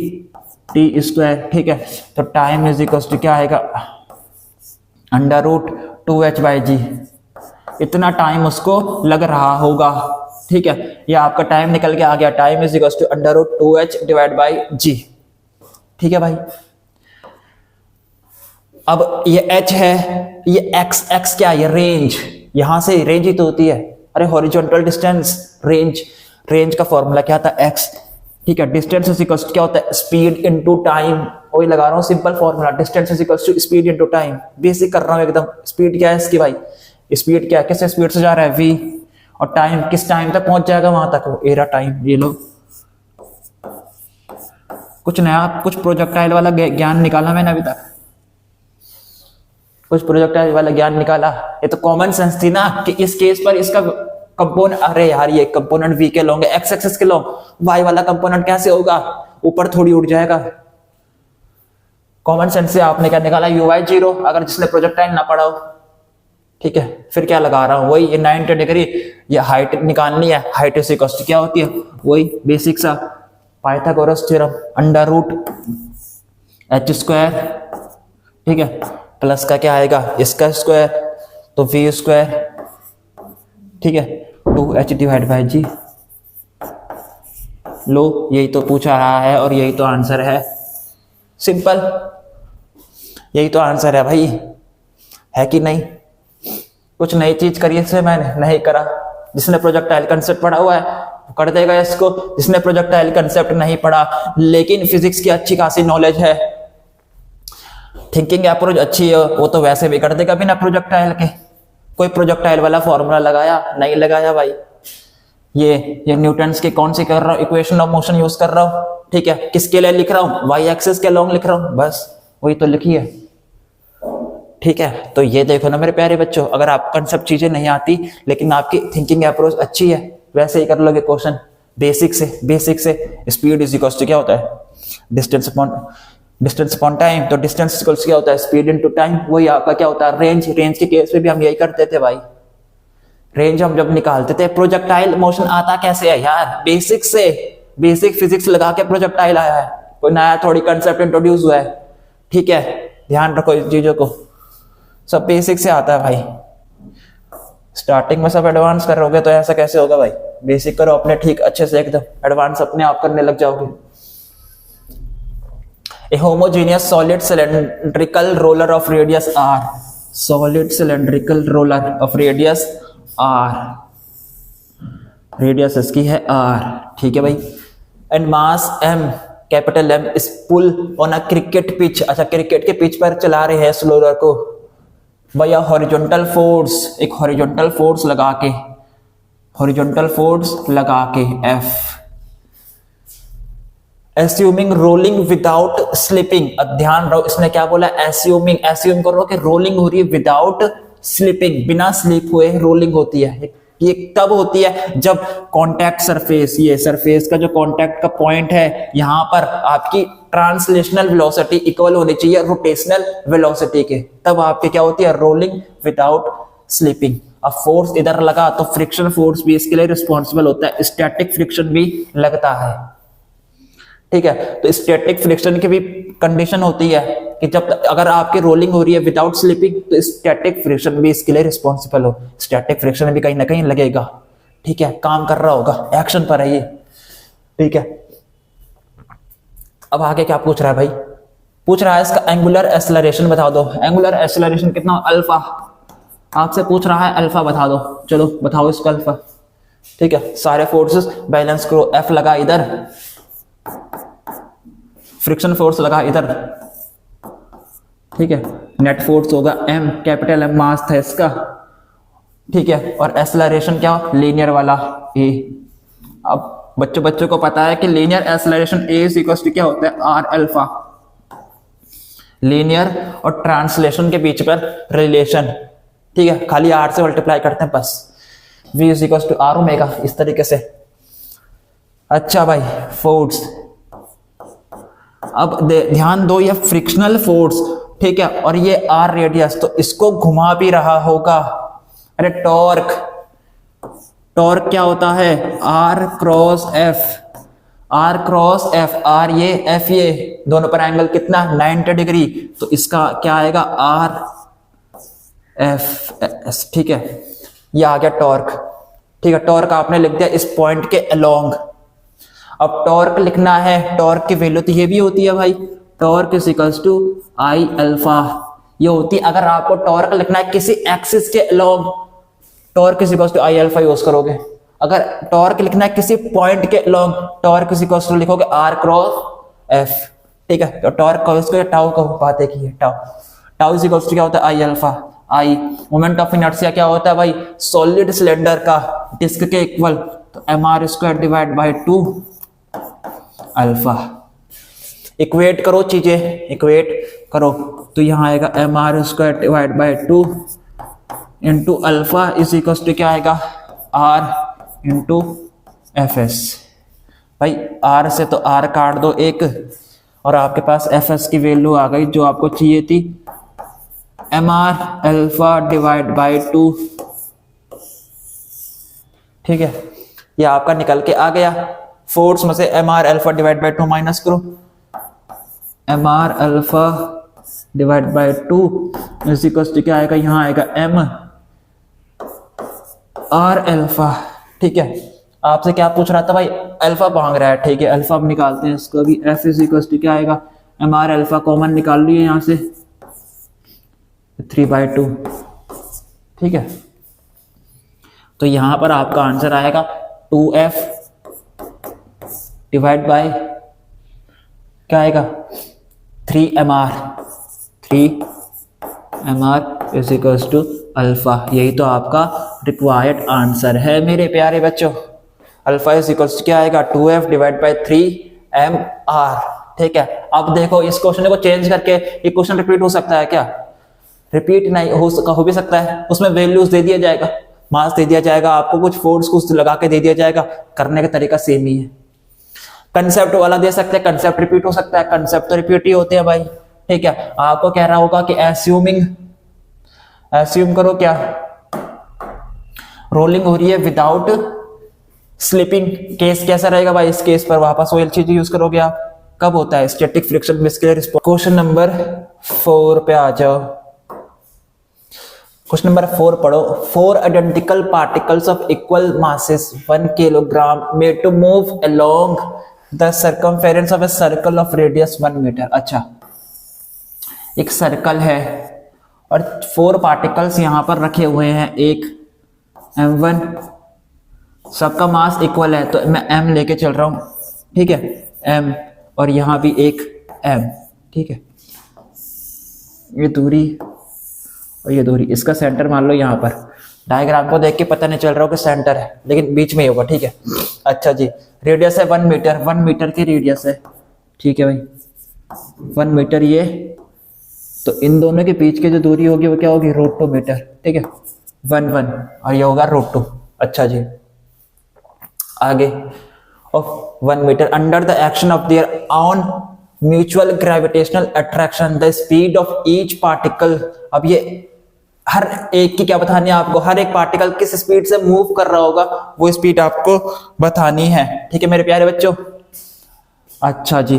टी स्क्वायर। ठीक है, तो टाइम इज इक्वल टू क्या आएगा, अंडर रूट 2h/g। इतना टाइम उसको लग रहा होगा। ठीक है, ये आपका टाइम निकल के आ गया, time is equal to under root 2h/g। ठीक है भाई, अब ये h है, ये x क्या है, ये रेंज, यहां से रेंज ही तो होती है। अरे हॉरिजॉन्टल डिस्टेंस, रेंज का फॉर्मूला क्या था, x ठीक है, डिस्टेंस इज इक्वल्स टू क्या होता है, स्पीड इनटू टाइम। वही लगा रहा हूँ simple formula, distance is equals to speed into time. Basic कर रहा हूँ एकदम। स्पीड क्या है इसकी भाई, स्पीड क्या है, किस स्पीड से जा रहा है v, और टाइम किस टाइम तक पहुंच जाएगा वहां तक, वो एरा टाइम। ये लो कुछ नया, कुछ प्रोजेक्टाइल वाला ज्ञान निकाला मैंने अभी तक, कुछ प्रोजेक्टाइल वाला ज्ञान निकाला। ये तो कॉमन सेंस थी ना कि इस केस पर इसका कंपोनेंट, अरे यार ये कंपोनेंट v के लॉन्ग है, x एक्सिस के लॉन्ग, y वाला कंपोनेंट कैसे होगा, ऊपर थोड़ी उड़ जाएगा। कॉमन सेंस से आपने क्या निकाला, uy 0, अगर जिसने प्रोजेक्टाइल ना पढ़ा हो। ठीक है, फिर क्या लगा रहा हूं, वही ये 90 डिग्री, ये हाइट निकालनी है। हाइट इज इक्वल टू क्या होती है, वही बेसिक सा Pythagoras theorem, under root h square, ठीक है, प्लस का क्या आएगा, इसका स्क्वायर, तो v स्क्वायर, ठीक है, 2h डिवाइड बाई g। लो यही तो पूछा रहा है और यही तो आंसर है, सिंपल, यही तो आंसर है भाई, है कि नहीं। कुछ नई चीज करी इसमें मैंने नहीं करा। जिसने प्रोजेक्टाइल कंसेप्ट पढ़ा हुआ है वो कर देगा इसको, जिसने प्रोजेक्टाइल कंसेप्ट नहीं पढ़ा लेकिन फिजिक्स की अच्छी खासी नॉलेज है, थिंकिंग अप्रोच अच्छी है, वो तो वैसे भी कर देगा बिना प्रोजेक्टाइल के। कोई प्रोजेक्टाइल वाला फॉर्मूला लगाया नहीं लगाया भाई, ये न्यूटन्स के कौन से कर रहा हूँ, इक्वेशन ऑफ मोशन यूज कर रहा हूँ। ठीक है, किसके लिए लिख रहा हूँ, वाई एक्सिस के लॉन्ग लिख रहा हूँ, बस वही तो लिखी है। ठीक है, तो ये देखो ना मेरे प्यारे बच्चों, अगर आप कंसेप्ट चीजें नहीं आती लेकिन आपकी थिंकिंग अप्रोच अच्छी है, वैसे ही कर लोगे क्वेश्चन बेसिक से। बेसिक से स्पीड इज इक्वल टू क्या होता है, डिस्टेंस अपॉन टाइम, तो डिस्टेंस इक्वल टू क्या होता है, स्पीड इनटू टाइम। वही आपका क्या होता है, रेंज। रेंज के केस में भी हम यही करते थे भाई, रेंज हम जब निकालते थे। प्रोजेक्टाइल मोशन आता कैसे है यार, बेसिक से, बेसिक फिजिक्स लगा के प्रोजेक्टाइल आया है, कोई नया थोड़ी कंसेप्ट इंट्रोड्यूस हुआ है। ठीक है, ध्यान रखो इस चीजों को, सब बेसिक से आता है भाई। स्टार्टिंग में सब एडवांस करोगे तो ऐसा कैसे होगा भाई, बेसिक करो अपने ठीक अच्छे से, एकदम एडवांस अपने आप करने लग जाओगे। A homogeneous solid cylindrical roller of radius r, solid cylindrical roller of radius r, radius इसकी है r, ठीक है भाई, and mass m, कैपिटल M is pull on a cricket pitch। अच्छा, क्रिकेट के पिच पर चला रहे हैं इस रोलर को भैया, हॉरिजॉन्टल फोर्स, एक हॉरिजॉन्टल फोर्स लगा के, हॉरिजॉन्टल फोर्स लगा के F, assuming rolling without slipping. अब ध्यान रहो इसने क्या बोला, एस्यूमिंग, एस्यूम करो कि रोलिंग हो रही है विदाउट स्लिपिंग, बिना स्लिप हुए रोलिंग होती है। ये तब होती है जब कांटेक्ट सरफेस, ये सरफेस का जो कांटेक्ट का पॉइंट है, यहां पर आपकी ट्रांसलेशनल वेलोसिटी इक्वल होनी चाहिए रोटेशनल वेलोसिटी के, तब आपके क्या होती है, रोलिंग विदाउट स्लिपिंग। अब फोर्स इधर लगा तो फ्रिक्शन फोर्स भी इसके लिए रिस्पॉन्सिबल होता है, स्टैटिक फ्रिक्शन भी लगता है। ठीक है, तो स्टैटिक फ्रिक्शन की भी कंडीशन होती है कि जब अगर आपकी रोलिंग हो रही है विदाउट स्लिपिंग तो स्टैटिक फ्रिक्शन भी इसके लिए रिस्पॉन्सिबल हो, स्टैटिक फ्रिक्शन भी कहीं ना कहीं लगेगा। ठीक है, काम कर रहा होगा, एक्शन पर है ये। ठीक है, अब आगे क्या पूछ रहा है भाई, पूछ रहा है इसका एंगुलर एक्सेलरेशन बता दो। एंगुलर एक्सेलरेशन कितना, अल्फा, आपसे पूछ रहा है अल्फा बता दो, चलो बताओ इसका अल्फा। ठीक है, सारे फोर्सेस बैलेंस करो, एफ लगा इधर, फ्रिक्शन फोर्स लगा इधर, ठीक है, नेट फोर्स होगा m, कैपिटल M मास था इसका। ठीक है, और एक्सेलरेशन क्या, लीनियर वाला a। अब बच्चों को पता है कि linear acceleration a is equal to क्या होता है, r अल्फा। लीनियर और ट्रांसलेशन के बीच पर रिलेशन, ठीक है, खाली r से मल्टीप्लाई करते हैं बस, v is equal to r omega, इस तरीके से। अच्छा भाई, फोर्स, अब ध्यान दो, ये फ्रिक्शनल फोर्स, ठीक है, और ये आर रेडियस, तो इसको घुमा भी रहा होगा। अरे टॉर्क, टॉर्क क्या होता है, R cross F, R cross F, R ये एफ ये, दोनों पर एंगल कितना, 90 डिग्री, तो इसका क्या आएगा, आर एफ एस। ठीक है, ये आ गया टॉर्क। ठीक है, टॉर्क आपने लिख दिया इस पॉइंट के अलोंग। अब टॉर्क लिखना है, टॉर्क की वैल्यू तो ये भी होती है भाई, torque is equals to I alpha, ये होती है। अगर आपको टॉर्क लिखना है किसी एक्सिस के along, torque is equals to I alpha use करोगे। अगर टॉर्क लिखना है किसी पॉइंट के long, torque is equal to लिखोगे आर क्रॉस एफ, ठीक है। तो टॉर्क का इसको टाउ का बात है कि tau, tau is equal to क्या होता है I alpha, I moment of inertia क्या होता है भाई सॉलिड सिलेंडर का डिस्क के इक्वल, तो M R square divide by 2 alpha. Equate करो चीजें, इक्वेट करो तो यहाँ आएगा M R square divide by 2 into alpha is equal to क्या आएगा आर इंटू एफ एस। भाई आर से तो आर काट दो एक, और आपके पास एफ एस की वैल्यू आ गई जो आपको चाहिए थी M R alpha divide by 2, ठीक है। ये आपका निकल के आ गया। फोर्स में से M R alpha divide by 2 minus करो, M R alpha divide by 2 is equal to क्या आएगा, यहाँ आएगा एम आर अल्फा, ठीक है। आपसे क्या पूछ रहा था भाई अल्फा मांग रहा है, ठीक है। अल्फा अब निकालते हैं इसको भी, एफ इज इक्वल टू क्या आएगा एम आर अल्फा कॉमन निकाल लिए यहां से 3/2, ठीक है। तो यहां पर आपका आंसर आएगा 2f डिवाइड बाय क्या आएगा 3mr, 3mr is equal to alpha. यही तो आपका रिक्वायर्ड आंसर है मेरे प्यारे बच्चों। अल्फा इज इक्वल टू क्या आएगा 2f डिवाइड बाई 3mr, ठीक है। अब देखो इस क्वेश्चन को चेंज करके ये क्वेश्चन रिपीट हो सकता है क्या, रिपीट नहीं हो भी सकता है। उसमें वैल्यूज दे दिया जाएगा, मास दे दिया जाएगा, आपको कुछ फोर्स कुछ लगा के दे दिया जाएगा, करने का तरीका सेम ही है। कंसेप्ट वाला दे सकते हैं, कंसेप्ट रिपीट हो सकता है, कंसेप्ट तो रिपीट ही होते हैं भाई, ठीक है। आपको कह रहा होगा कि एस्यूम करो क्या रोलिंग हो रही है विदाउट स्लिपिंग, केस कैसा रहेगा भाई, इस केस पर वापस वही चीज यूज करोगे आप, कब होता है स्टैटिक फ्रिक्शन विस्कुलर रिस्पांस। क्वेश्चन नंबर 4 पे आ जाओ। क्वेश्चन नंबर 4 पढ़ो। 4 identical particles of equal masses 1 kilogram made to move along the circumference of a circle of radius 1 metre. अच्छा, एक सर्कल है और 4 पार्टिकल्स यहां पर रखे हुए हैं, एक m1, सबका मास इक्वल है तो मैं m लेके चल रहा हूं, ठीक है, m, और यहां भी एक m, ठीक है। ये दूरी और ये दूरी, इसका सेंटर मान लो यहाँ पर। डायग्राम को देख के पता नहीं चल रहा हो कि सेंटर है, लेकिन बीच में ही होगा, ठीक है। अच्छा जी, रेडियस है 1 मीटर, 1 मीटर की रेडियस है, ठीक है भाई 1 मीटर ये, तो इन दोनों के बीच की जो दूरी होगी वो क्या होगी √2 मीटर, ठीक है, 1 1, और ये होगा √2। अच्छा जी, आगे of 1 metre under the action of their own mutual gravitational attraction the speed of each particle. अब ये हर एक की क्या बतानी है आपको, हर एक पार्टिकल किस स्पीड से मूव कर रहा होगा वो स्पीड आपको बतानी है, ठीक है मेरे प्यारे बच्चों। अच्छा जी,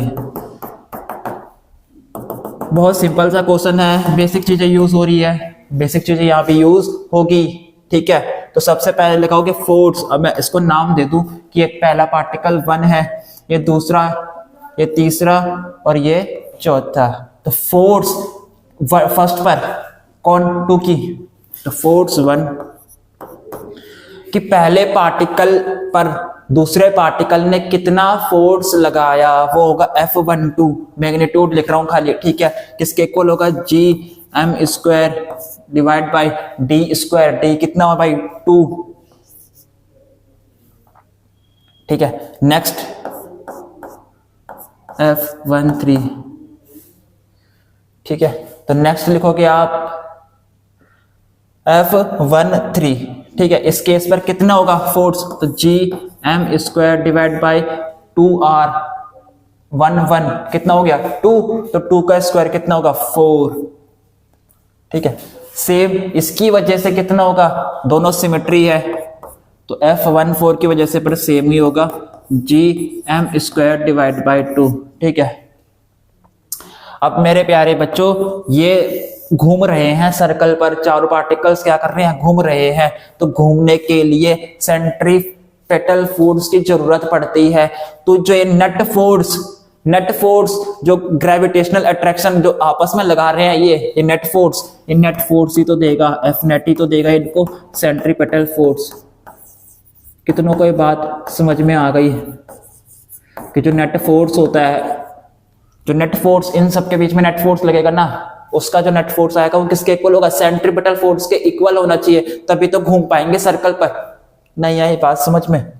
बहुत सिंपल सा क्वेश्चन है, बेसिक चीजें यूज हो रही है, बेसिक चीजें यहाँ पे यूज होगी, ठीक है। तो सबसे पहले लिखाओगे फोर्स। अब मैं इसको नाम दे दूं कि ये पहला पार्टिकल 1 है, ये दूसरा, ये तीसरा और ये चौथा। तो फोर्स फर्स्ट पर कौन 2 की, तो फोर्स 1 कि पहले पार्टिकल पर दूसरे पार्टिकल ने कितना फोर्स लगाया, वो होगा F12, मैग्नीट्यूड लिख रहा हूं खाली, ठीक है। किसके इक्वल होगा gm² divide by d², d कितना हुआ भाई 2, ठीक है। नेक्स्ट F13, ठीक है। तो नेक्स्ट लिखोगे आप F13, ठीक है। इस केस पर कितना होगा फोर्स, तो gm² डिवाइड बाई 2r, 1 1 कितना हो गया 2, तो 2 का स्क्वायर कितना होगा 4, ठीक है। सेम इसकी वजह से कितना होगा, दोनों सिमेट्री है तो F14 की वजह से पर सेम ही होगा gm² डिवाइड बाई 2, ठीक है। अब मेरे प्यारे बच्चों ये घूम रहे हैं सर्कल पर, चारों पार्टिकल्स क्या कर रहे हैं, घूम रहे हैं। तो घूमने के लिए सेंट्रीपेटल फोर्स की जरूरत पड़ती है। तो जो ये नेट फोर्स जो ग्रेविटेशनल अट्रैक्शन जो आपस में लगा रहे हैं, ये नेट फोर्स ही तो देगा, F नेट ही तो देगा इनको सेंट्रीपेटल फोर्स, कितनों को ये बात समझ में आ गई कि जो नेट फोर्स होता है, जो नेट फोर्स इन सब के बीच में नेट फोर्स लगेगा ना, उसका जो नेट फोर्स आएगा वो किसके इक्वल होगा? सेंट्रीपिटल फोर्स के इक्वल होना चाहिए, तभी तो घूम पाएंगे सर्कल पर। नहीं आई बात समझ में?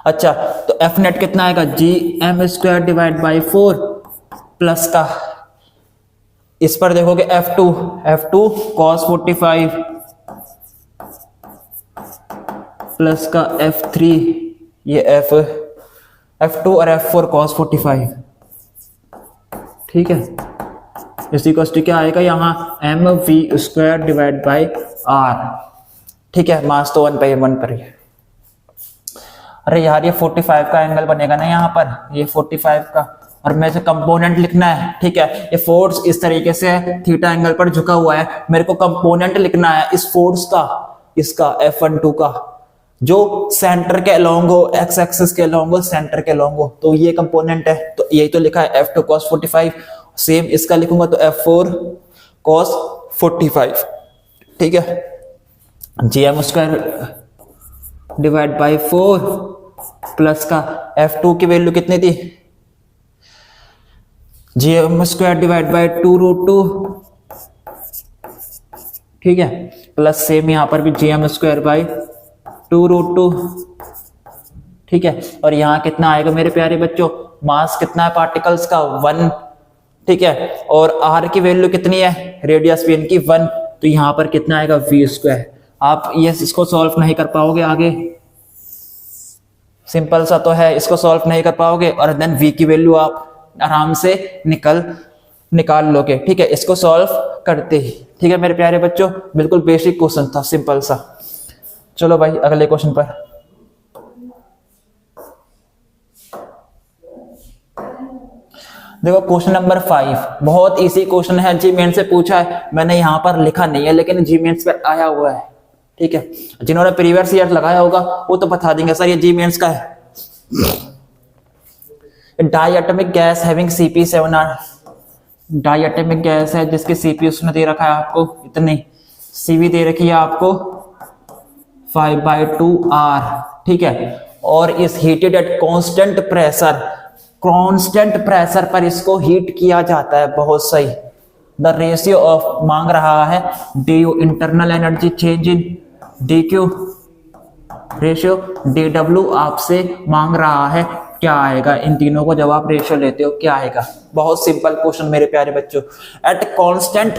अच्छा, तो एफ नेट कितना आएगा? G M square divide by 4 plus का, इस पर देखोगे F2 cos 45 प्लस का F3, ये F2 और F4 cos 45, ठीक है। इसी कॉस्ट क्या आएगा यहाँ? M V square divide by R, ठीक है। मास तो 1 पर ही। अरे यार ये 45 का एंगल बनेगा ना यहाँ पर, ये 45 का, और मैं से कंपोनेंट लिखना है, ठीक है। ये फोर्स इस तरीके से थीटा एंगल पर झुका हुआ है, मेरे को कंपोनेंट लिखना है इस फोर्स का, इसका F12 का, जो सेंटर के अलोंग हो, एक्स एक्सिस के अलोंग हो, सेंटर के अलोंग हो, तो ये कंपोनेंट है। तो यही तो लिखा है F2 cos 45, सेम इसका लिखूंगा तो F4 cos 45, ठीक है। GM square divide by 4 plus का F2 की वैल्यू कितनी थी? GM स्क्वायर डिवाइड बाई 2√2, ठीक है, प्लस सेम यहां पर भी GM स्क्वायर बाई 2√2, ठीक है। और यहां कितना आएगा मेरे प्यारे बच्चों? मास कितना है पार्टिकल्स का? 1, ठीक है। और R की वैल्यू कितनी है? रेडियस भी इनकी 1, तो यहां पर कितना आएगा? V square. आप ये इसको सॉल्व नहीं कर पाओगे आगे, सिंपल सा तो है, इसको सॉल्व नहीं कर पाओगे, और देन V की वैल्यू आप आराम से निकाल लोगे, ठीक है, इसको सॉल्व करते ही, ठीक है मेरे प्यारे बच्चों। बिल्कुल बेसिक क्वेश्चन था, सिंपल सा। चलो भाई अगले क्वेश्चन पर। देखो क्वेश्चन नंबर 5 बहुत इजी क्वेश्चन है, जी मेन से पूछा है, मैंने यहां पर लिखा नहीं है लेकिन जी मेंस पे आया हुआ है, ठीक है। जिन्होंने प्रीवियस ईयर लगाया होगा वो तो बता देंगे सर ये जी मेंस का है। Diatomic gas having Cp7R, diatomic gas है जिसके Cp उसने दे रखा है आपको इतनी, Cv दे रखी है आपको 5/2R, ठीक है। और इस हीटेड एट कांस्टेंट प्रेशर पर इसको हीट किया जाता है, बहुत सही। द रेशियो ऑफ मांग रहा है du internal energy change in dq, ratio dw आपसे मांग रहा है, क्या आएगा? इन तीनों को जब आप रेशियो लेते हो क्या आएगा? बहुत सिंपल क्वेश्चन मेरे प्यारे बच्चों। एट कांस्टेंट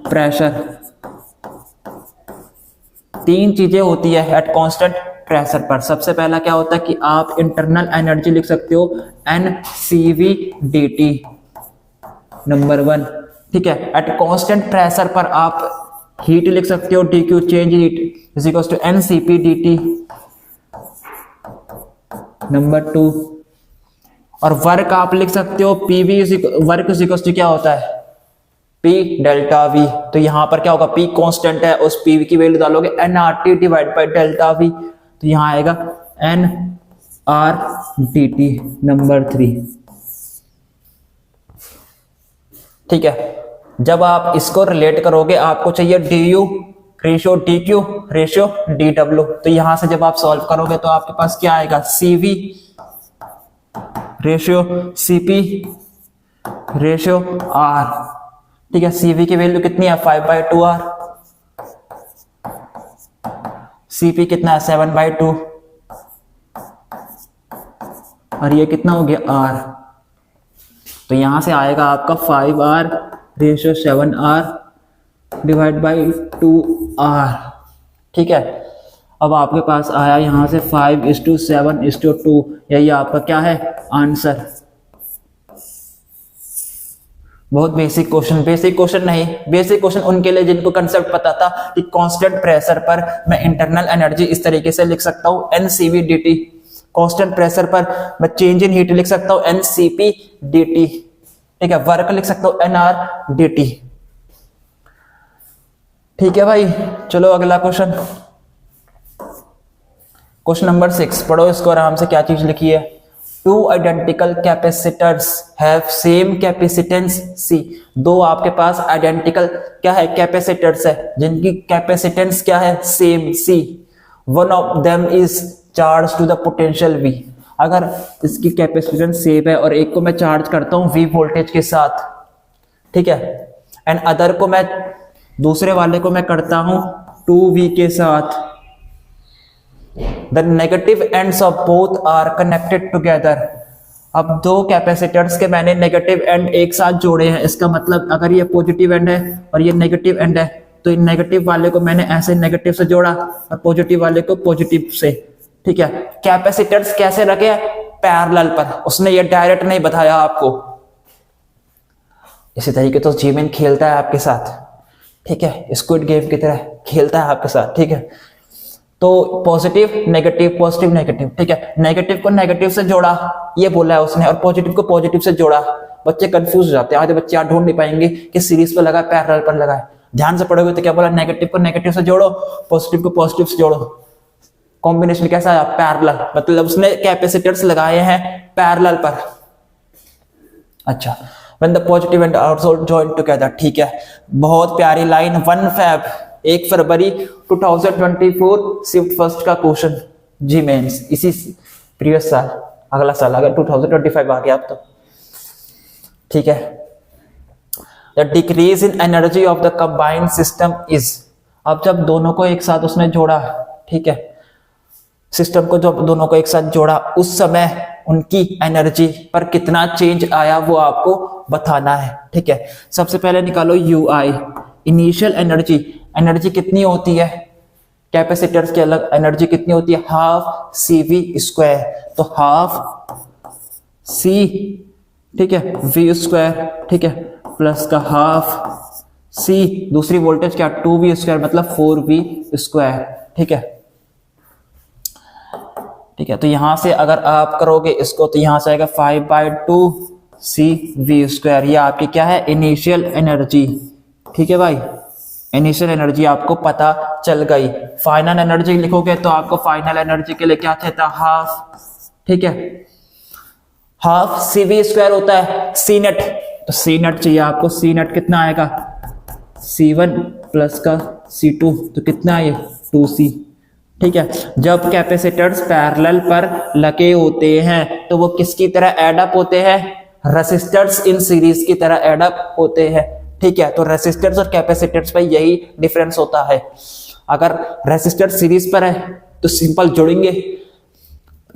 प्रेशर तीन चीजें होती है एट कांस्टेंट प्रेशर पर। सबसे पहला क्या होता है कि आप इंटरनल एनर्जी लिख सकते हो NCV dt, नंबर 1, ठीक है। एट कांस्टेंट प्रेशर पर आप हीट लिख सकते हो dq change heat is equal to NCP dt, number 2। और वर्क आप लिख सकते हो PV work is equal to क्या होता है? P delta V। तो यहां पर क्या होगा? P कांस्टेंट है, उस PV की वैल्यू डालोगे nRT divide by delta V, तो यहां आएगा nRDT, नंबर 3, ठीक है। जब आप इसको रिलेट करोगे आपको चाहिए du ratio dq ratio dw, तो यहां से जब आप सॉल्व करोगे तो आपके पास क्या आएगा? CV ratio CP ratio R, ठीक है। CV की वैल्यू कितनी है? 5/2R, CP कितना है? 7/2, और ये कितना हो गया? R, तो यहां से आएगा आपका 5R ratio 7R divide by 2R, ठीक है। अब आपके पास आया यहां से 5:7:2, यही आपका क्या है? आंसर। बहुत बेसिक क्वेश्चन, बेसिक क्वेश्चन उनके लिए जिनको कंसेप्ट पता था कि कांस्टेंट प्रेशर पर मैं इंटरनल एनर्जी इस तरीके से लिख सकता हूं NCV dt, कांस्टेंट प्रेशर पर मैं चेंज इन हीट लिख सकता हूं NCP dt, ठीक है। वर्क लिख सकता हूं nRDT, ठीक है भाई। चलो अगला क्वेश्चन नंबर 6 पढ़ो इसको आराम से, क्या चीज लिखी है? Two identical capacitors have same capacitance C. दो आपके पास आइडेंटिकल क्या है कैपेसिटर्स है जिनकी कैपेसिटेंस क्या है सेम सी। One of them is charge to the potential V. अगर इसकी कैपेसिटेंस सेम है और एक को मैं चार्ज करता हूं वी वोल्टेज के साथ, ठीक है, एंड अदर को मैं दूसरे वाले को मैं करता हूं 2V के साथ, the negative ends of both are connected together. अब दो कैपेसिटर्स के मैंने नेगेटिव एंड एक साथ जोड़े हैं, इसका मतलब अगर ये पॉजिटिव एंड है और ये नेगेटिव एंड है तो इन नेगेटिव वाले को मैंने ऐसे नेगेटिव से जोड़ा और पॉजिटिव वाले को पॉजिटिव से, ठीक है। कैपेसिटर्स कैसे रखे पैरेलल पर, उसने ये डायरेक्ट नहीं बताया आपको। इसी तरीके तो जीमेन खेलता है आपके साथ, ठीक है, स्क्विड गेम की तरह खेलता है आपके साथ, ठीक है। तो पॉजिटिव नेगेटिव पॉजिटिव नेगेटिव, ठीक है, नेगेटिव को नेगेटिव से जोड़ा ये बोला है उसने और पॉजिटिव को पॉजिटिव से जोड़ा। बच्चे कंफ्यूज हो जाते हैं, आधे बच्चे यहाँ ढूंढ नहीं पाएंगे कि सीरीज पे लगा पैरेलल पर लगा है। ध्यान से पढ़ोगे तो क्या बोला, नेगेटिव को नेगेटिव से जोड़ो, पॉजिटिव को पॉजिटिव से जोड़ो। कॉम्बिनेशन कैसा है पैरेलल, मतलब उसने कैपेसिटर्स लगाए हैं पैरेलल पर। अच्छा, when the positive and also joined together, ठीक है। बहुत प्यारी लाइन, 1 फरवरी 2024 शिफ्ट फर्स्ट का क्वेश्चन जी मेंस, इसी प्रीवियस साल, अगला साल अगर 2025 आ गया अब तो, ठीक है। The decrease in energy of the combined system is. अब जब दोनों को एक साथ उसने जोड़ा, ठीक है, सिस्टम को जब दोनों को एक साथ जोड़ा उस समय उनकी एनर्जी पर कितना चेंज आया वो आपको बताना है, ठीक है। सबसे पहले निकालो UI, इनिशियल एनर्जी। एनर्जी कितनी होती है कैपेसिटर्स के अलग, एनर्जी कितनी होती है हाफ CV स्क्वायर, तो हाफ C, ठीक है, V स्क्वायर, ठीक है, प्लस का हाफ C, दूसरी वोल्टेज क्या 2V स्क्वायर मतलब 4V स्क्वायर, ठीक है, ठीक है। तो यहां से अगर आप करोगे इसको तो यहां से आएगा 5/2 CV स्क्वायर। ये आपकी क्या है इनिशियल एनर्जी, ठीक है भाई, इनिशियल एनर्जी आपको पता चल गई। फाइनल एनर्जी लिखोगे तो आपको फाइनल एनर्जी के लिए क्या चाहिए हाफ, ठीक है, हाफ CV स्क्वायर होता है C नेट, तो C नेट चाहिए आपको। C नेट कितना आएगा C1 प्लस का C2, तो कितना है ये 2C, ठीक है। जब कैपेसिटर्स पैरेलल पर लगे होते हैं तो वो किसकी तरह एड अप होते हैं, रेसिस्टर्स इन सीरीज की तरह एड अप होते हैं, ठीक है। तो रेसिस्टर्स और कैपेसिटर्स पर यही डिफरेंस होता है। अगर रेसिस्टर सीरीज पर है तो सिंपल जोड़ेंगे,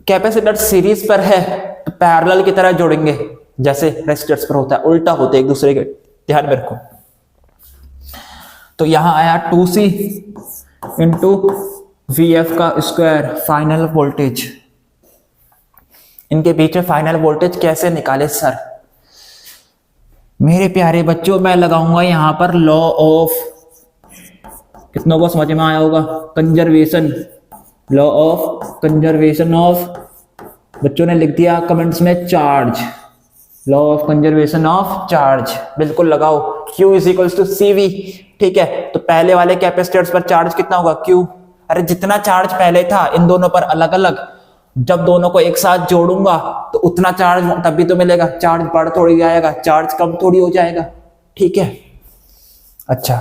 कैपेसिटर सीरीज पर है तो पैरेलल की तरह जोड़ेंगे जैसे रेसिस्टर्स पर होता है, उल्टा होते हैं एक दूसरे के, ध्यान में रखो। तो यहां आया 2C इंटू VF का स्क्वायर फाइनल वोल्टेज। इनके बीच में फाइनल वोल्टेज कैसे निकाले सर? मेरे प्यारे बच्चों मैं लगाऊंगा यहां पर लॉ ऑफ, कितनों को समझ में आया होगा, conservation, law of conservation of, बच्चों ने लिख दिया कमेंट्स में charge, law of conservation of charge, बिल्कुल लगाओ। Q is equals to CV, ठीक है। तो पहले वाले कैपेसिटर्स पर चार्ज कितना होगा Q, अरे जितना चार्ज पहले था इन दोनों पर अलग अलग, जब दोनों को एक साथ जोड़ूंगा तो उतना चार्ज तभी तो मिलेगा, चार्ज बढ़ थोड़ी जाएगा, चार्ज कम थोड़ी हो जाएगा, ठीक है। अच्छा,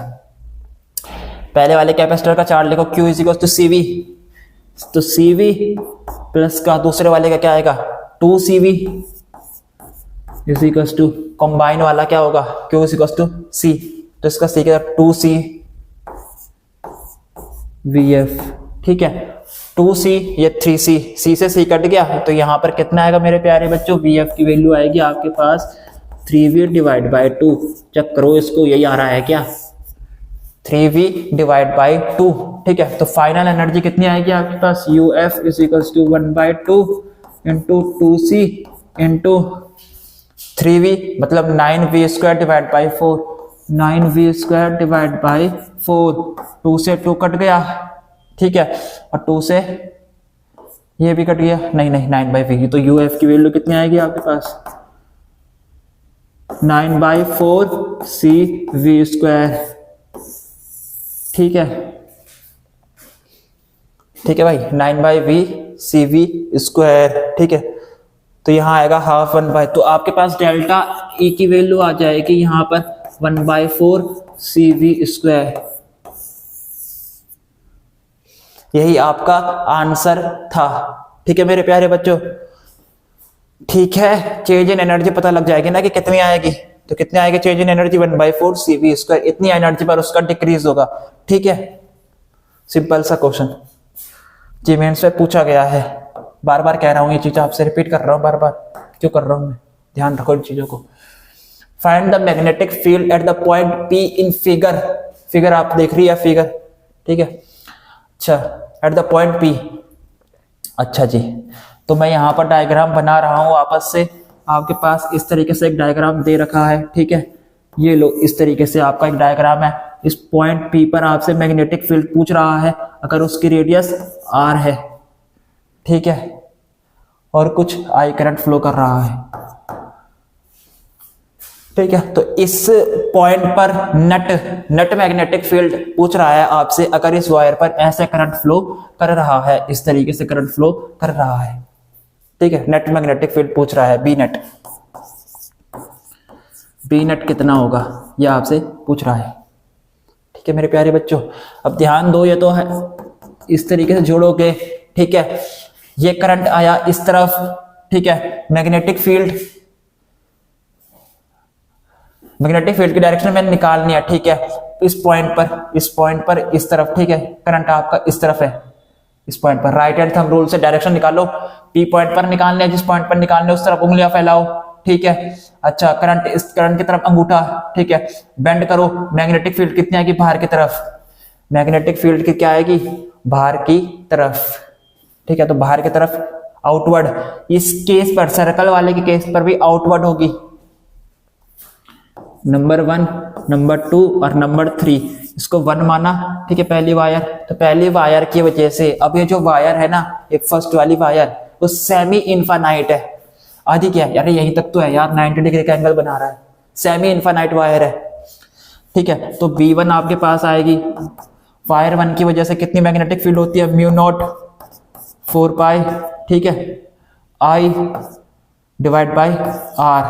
पहले वाले कैपेसिटर का चार्ज लिखो Q is equal to CV, तो CV प्लस का दूसरे वाले का क्या आएगा 2CV is equal to combine वाला क्या होगा Q is equal to C, तो इसका C क्या 2C VF, ठीक है। 2C ये 3C, C से C कट गया तो यहां पर कितना आएगा मेरे प्यारे बच्चों, VF की वैल्यू आएगी आपके पास 3V डिवाइड बाई 2। चेक करो इसको, यही आ रहा है क्या 3V डिवाइड बाई 2, ठीक है। तो फाइनल एनर्जी कितनी आएगी आपके पास UF is equals to 1/2 into 2C into 3V मतलब 9V square divide by 4, 9V square divide by 4, 2 से 2 कट गया, ठीक है, और 2 से ये भी कट गया, नहीं 9/V, तो UF की वैल्यू कितनी आएगी आपके पास 9/4 CV स्क्वायर, ठीक है, ठीक है भाई, 9/V CV स्क्वायर, ठीक है। तो यहाँ आएगा हाफ 1/, तो आपके पास डेल्टा ई की वैल्यू आ जाएगी यहाँ पर 1/4 CV²। यही आपका आंसर था। ठीक है मेरे प्यारे बच्चों, ठीक है। चेंज इन एनर्जी पता लग जाएगी ना कि कितनी आएगी, तो कितनी आएगी चेंज इन एनर्जी 1/4 CV²। इतनी एनर्जी पर उसका डिक्रीज होगा। ठीक है, सिंपल सा क्वेश्चन जी मेंस में पूछा गया है। बार बार कह रहा हूं ये चीज, आपसे रिपीट कर रहा हूं, बार बार क्यों कर रहा हूं मैं, ध्यान रखो इन चीजों को। Find the magnetic field at the point P in figure. Figure आप देख रही है, फिगर, ठीक है। अच्छा, एट द पॉइंट P। अच्छा जी, तो मैं यहाँ पर डायग्राम बना रहा हूँ वापस से। आपके पास इस तरीके से एक डायग्राम दे रखा है, ठीक है। ये लो, इस तरीके से आपका एक डायग्राम है। इस पॉइंट P पर आपसे मैग्नेटिक फील्ड पूछ रहा है, अगर उसकी रेडियस R है, ठीक है, और कुछ I करंट फ्लो कर रहा है, ठीक है। तो इस पॉइंट पर नेट मैग्नेटिक फील्ड पूछ रहा है आपसे, अगर इस वायर पर ऐसे करंट फ्लो कर रहा है, इस तरीके से करंट फ्लो कर रहा है, ठीक है। नेट मैग्नेटिक फील्ड पूछ रहा है, बी नेट कितना होगा यह आपसे पूछ रहा है, ठीक है मेरे प्यारे बच्चों। अब ध्यान दो, ये तो है इस तरीके से जोड़ोगे, ठीक है। ये करंट आया इस तरफ, ठीक है। मैग्नेटिक फील्ड की डायरेक्शन मैंने निकालनी है, ठीक है। इस पॉइंट पर इस तरफ, ठीक है। करंट आपका इस तरफ है, इस पॉइंट पर। राइट हैंड थंब रूल से डायरेक्शन निकालो। P पॉइंट पर निकालने है, जिस पॉइंट पर निकालने उस तरफ उंगलियां फैलाओ, ठीक है। अच्छा, करंट इस करंट की तरफ अंगूठा, ठीक है। बेंड करो। मैग्नेटिक फील्ड कितनी आएगी बाहर की तरफ, मैग्नेटिक फील्ड की क्या आएगी बाहर की तरफ, ठीक है। तो बाहर की तरफ आउटवर्ड, इस केस पर सर्कल वाले के केस पर भी आउटवर्ड होगी। नंबर 1, नंबर 2 और नंबर 3, इसको 1 माना, ठीक है। पहली वायर, तो पहली वायर की वजह से अब ये जो वायर है ना, ये फर्स्ट वाली वायर, वो सेमी इनफाइनाइट है। आधी क्या है यार, यहीं तक तो है यार, 90 डिग्री का एंगल बना रहा है, सेमी इनफाइनाइट वायर है, ठीक है। तो B1 आपके पास आएगी। वायर 1 की वजह से कितनी मैग्नेटिक फील्ड होती है, μ0 4π, ठीक है, I डिवाइड बाई R,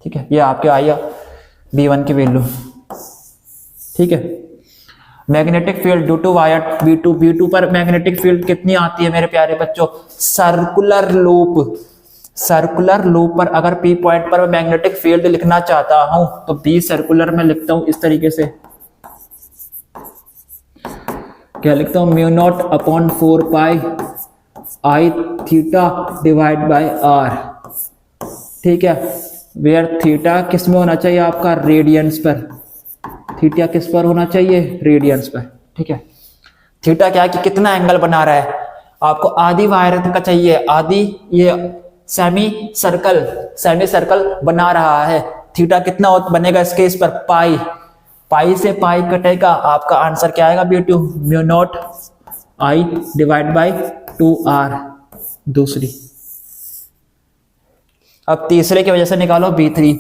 ठीक है। ये आपके आया B1 की वैल्यू, ठीक है। Magnetic field due to wire B2 पर मैग्नेटिक फील्ड कितनी आती है मेरे प्यारे बच्चों, सर्कुलर लूप पर अगर P पॉइंट पर मैं मैग्नेटिक फील्ड लिखना चाहता हूं तो B सर्कुलर में लिखता हूं इस तरीके से, क्या लिखता हूं, μ0 4π I theta divide by R, ठीक है। वेयर थीटा किस में होना चाहिए आपका, रेडियंस पर। थीटा किस पर होना चाहिए, रेडियंस पर, ठीक है। थीटा क्या है कि कितना एंगल बना रहा है, आपको आधी वायर का चाहिए, आधी ये सेमी सर्कल बना रहा है। थीटा कितना बनेगा इसके इस पर, पाई से पाई कटेगा, आपका आंसर क्या आएगा B2, μ0 I divide by 2R। दूसरी, अब तीसरे की वजह से निकालो B3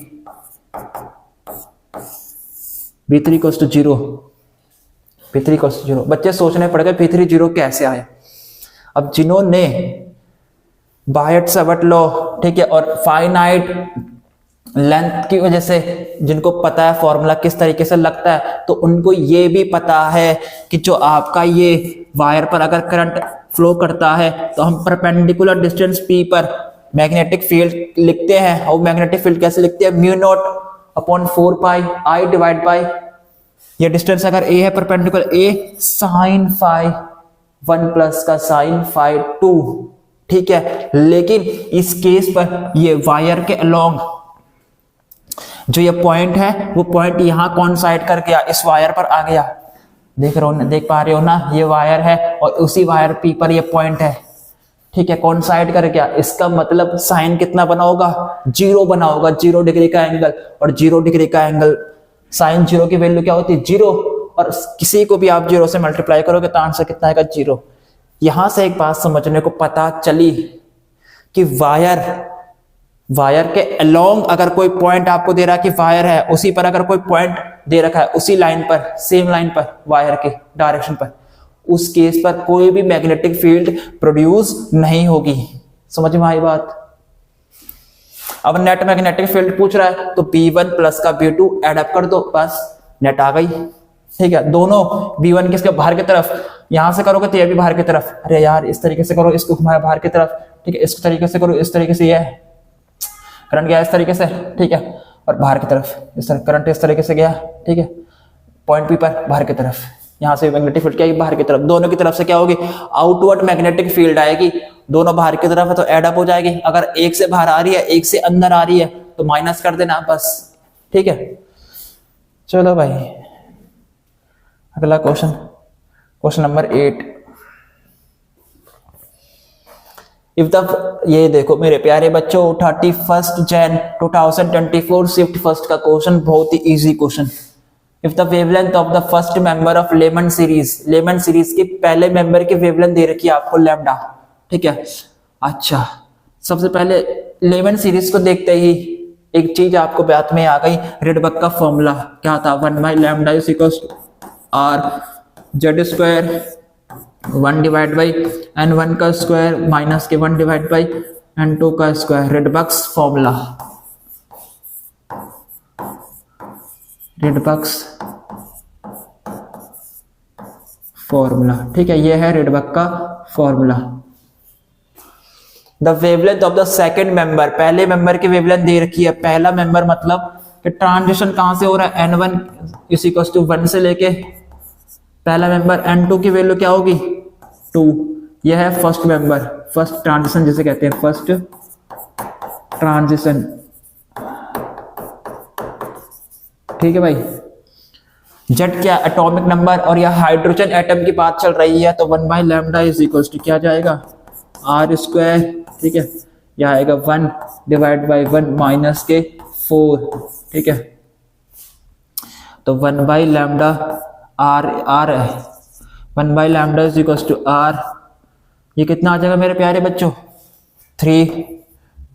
इक्वल्स टू 0। बच्चे सोचने पड़ेगा B3 0 कैसे आया। अब जिन्होंने बायट सावर्ट लॉ, ठीक है, और फाइनाइट लेंथ की वजह से जिनको पता है फॉर्मूला किस तरीके से लगता है, तो उनको ये भी पता है कि जो आपका ये वायर पर अगर करंट फ्लो करता है तो हम परपेंडिकुलर डिस्टेंस P पर मैग्नेटिक फील्ड लिखते हैं। और मैग्नेटिक फील्ड कैसे लिखते हैं, μ0 4π I डिवाइड बाई, ये डिस्टेंस अगर A है perpendicular A sin phi 1 plus का sin phi 2, ठीक है। लेकिन इस केस पर ये वायर के अलोंग जो ये पॉइंट है, वो पॉइंट यहां कॉन्साइड कर गया, इस वायर पर आ गया। देख पा रहे हो ना, ये वायर है और उसी वायर P पर ये पॉइंट है, ठीक है, कॉन्साइड कर गया। इसका मतलब साइन कितना बना होगा, 0 बना होगा, 0 डिग्री का एंगल। और 0 डिग्री का एंगल, साइन 0 की वैल्यू क्या होती है, 0। और किसी को भी आप 0 से मल्टीप्लाई करोगे तो आंसर कितना आएगा, 0। यहां से एक बात समझने को पता चली कि वायर के अलोंग अगर कोई पॉइंट आपको दे रहा है कि वायर है, उसी पर अगर कोई पॉइंट दे रखा है, उसी लाइन पर, सेम लाइन पर, वायर के डायरेक्शन पर, उस केस पर कोई भी मैग्नेटिक फील्ड प्रोड्यूस नहीं होगी। समझ में आई बात, अब नेट मैग्नेटिक फील्ड पूछ रहा है तो B1 प्लस का B2 एड अप कर दो, बस नेट आ गई। ठीक है, दोनों B1 किसके बाहर की तरफ, यहां से करोगे तो ये भी बाहर की तरफ, अरे यार इस तरीके से करो, इसको घुमाया बाहर की तरफ। ठीक है, इस तरीके से करो, इस तरीके से, ये करंट गया इस तरीके से। ठीक है, और बाहर की तरफ इस तरह करंट इस तरीके से गया। ठीक है, पॉइंट पी पर बाहर की तरफ, यहां से मैग्नेटिक फील्ड क्या बाहर की तरफ, दोनों की तरफ से क्या होगी, आउटवर्ड मैग्नेटिक फील्ड आएगी। दोनों बाहर की तरफ है तो एड अप हो जाएगी। अगर एक से बाहर आ रही है, एक से अंदर आ रही है तो माइनस कर देना बस। ठीक है, चलो भाई अगला question, question number 8। If the, ये देखो मेरे प्यारे बच्चों 31 जैन 2024 शिफ्ट फर्स्ट का क्वेश्चन, बहुत ही easy question. If the wavelength of the first member of Lyman series, Lyman series के पहले मेंबर की वेवलेंथ दे रखी है आपको लैम्डा। ठीक है, अच्छा सबसे पहले लेमन सीरीज को देखते ही एक चीज आपको बात में आ गई, रेडबर्ग का फॉर्मूला क्या था, 1 by lambda is equals to R Z square 1 divide by n1 का स्क्वायर माइनस के 1 डिवाइड बाई n2 का स्क्वायर, रेडबर्ग्स फॉर्मूला, रेडबर्ग्स फॉर्मूला। ठीक है, ये है रेडबर्ग का formula. The wavelength of the second member, पहले मेंबर की वेवलेंथ दे रखी है। पहला मेंबर मतलब कि ट्रांजिशन कहां से हो रहा है, n1 इज इक्वल्स टू 1 से लेके पहला मेंबर, n2 की वैल्यू क्या होगी 2। यह है फर्स्ट मेंबर, फर्स्ट ट्रांजिशन जिसे कहते हैं, फर्स्ट ट्रांजिशन। ठीक है भाई, जेड क्या एटॉमिक नंबर, और यह हाइड्रोजन एटम की बात चल रही है तो 1 by lambda is equals to क्या जाएगा आर स्क्वायर। ठीक है, यह आएगा 1 डिवाइड बाई 1 माइनस के 4। ठीक है, तो 1 बाई लैम्डा आर, आर है 1 by lambda is equals to R, ये कितना आ जाएगा मेरे प्यारे बच्चों 3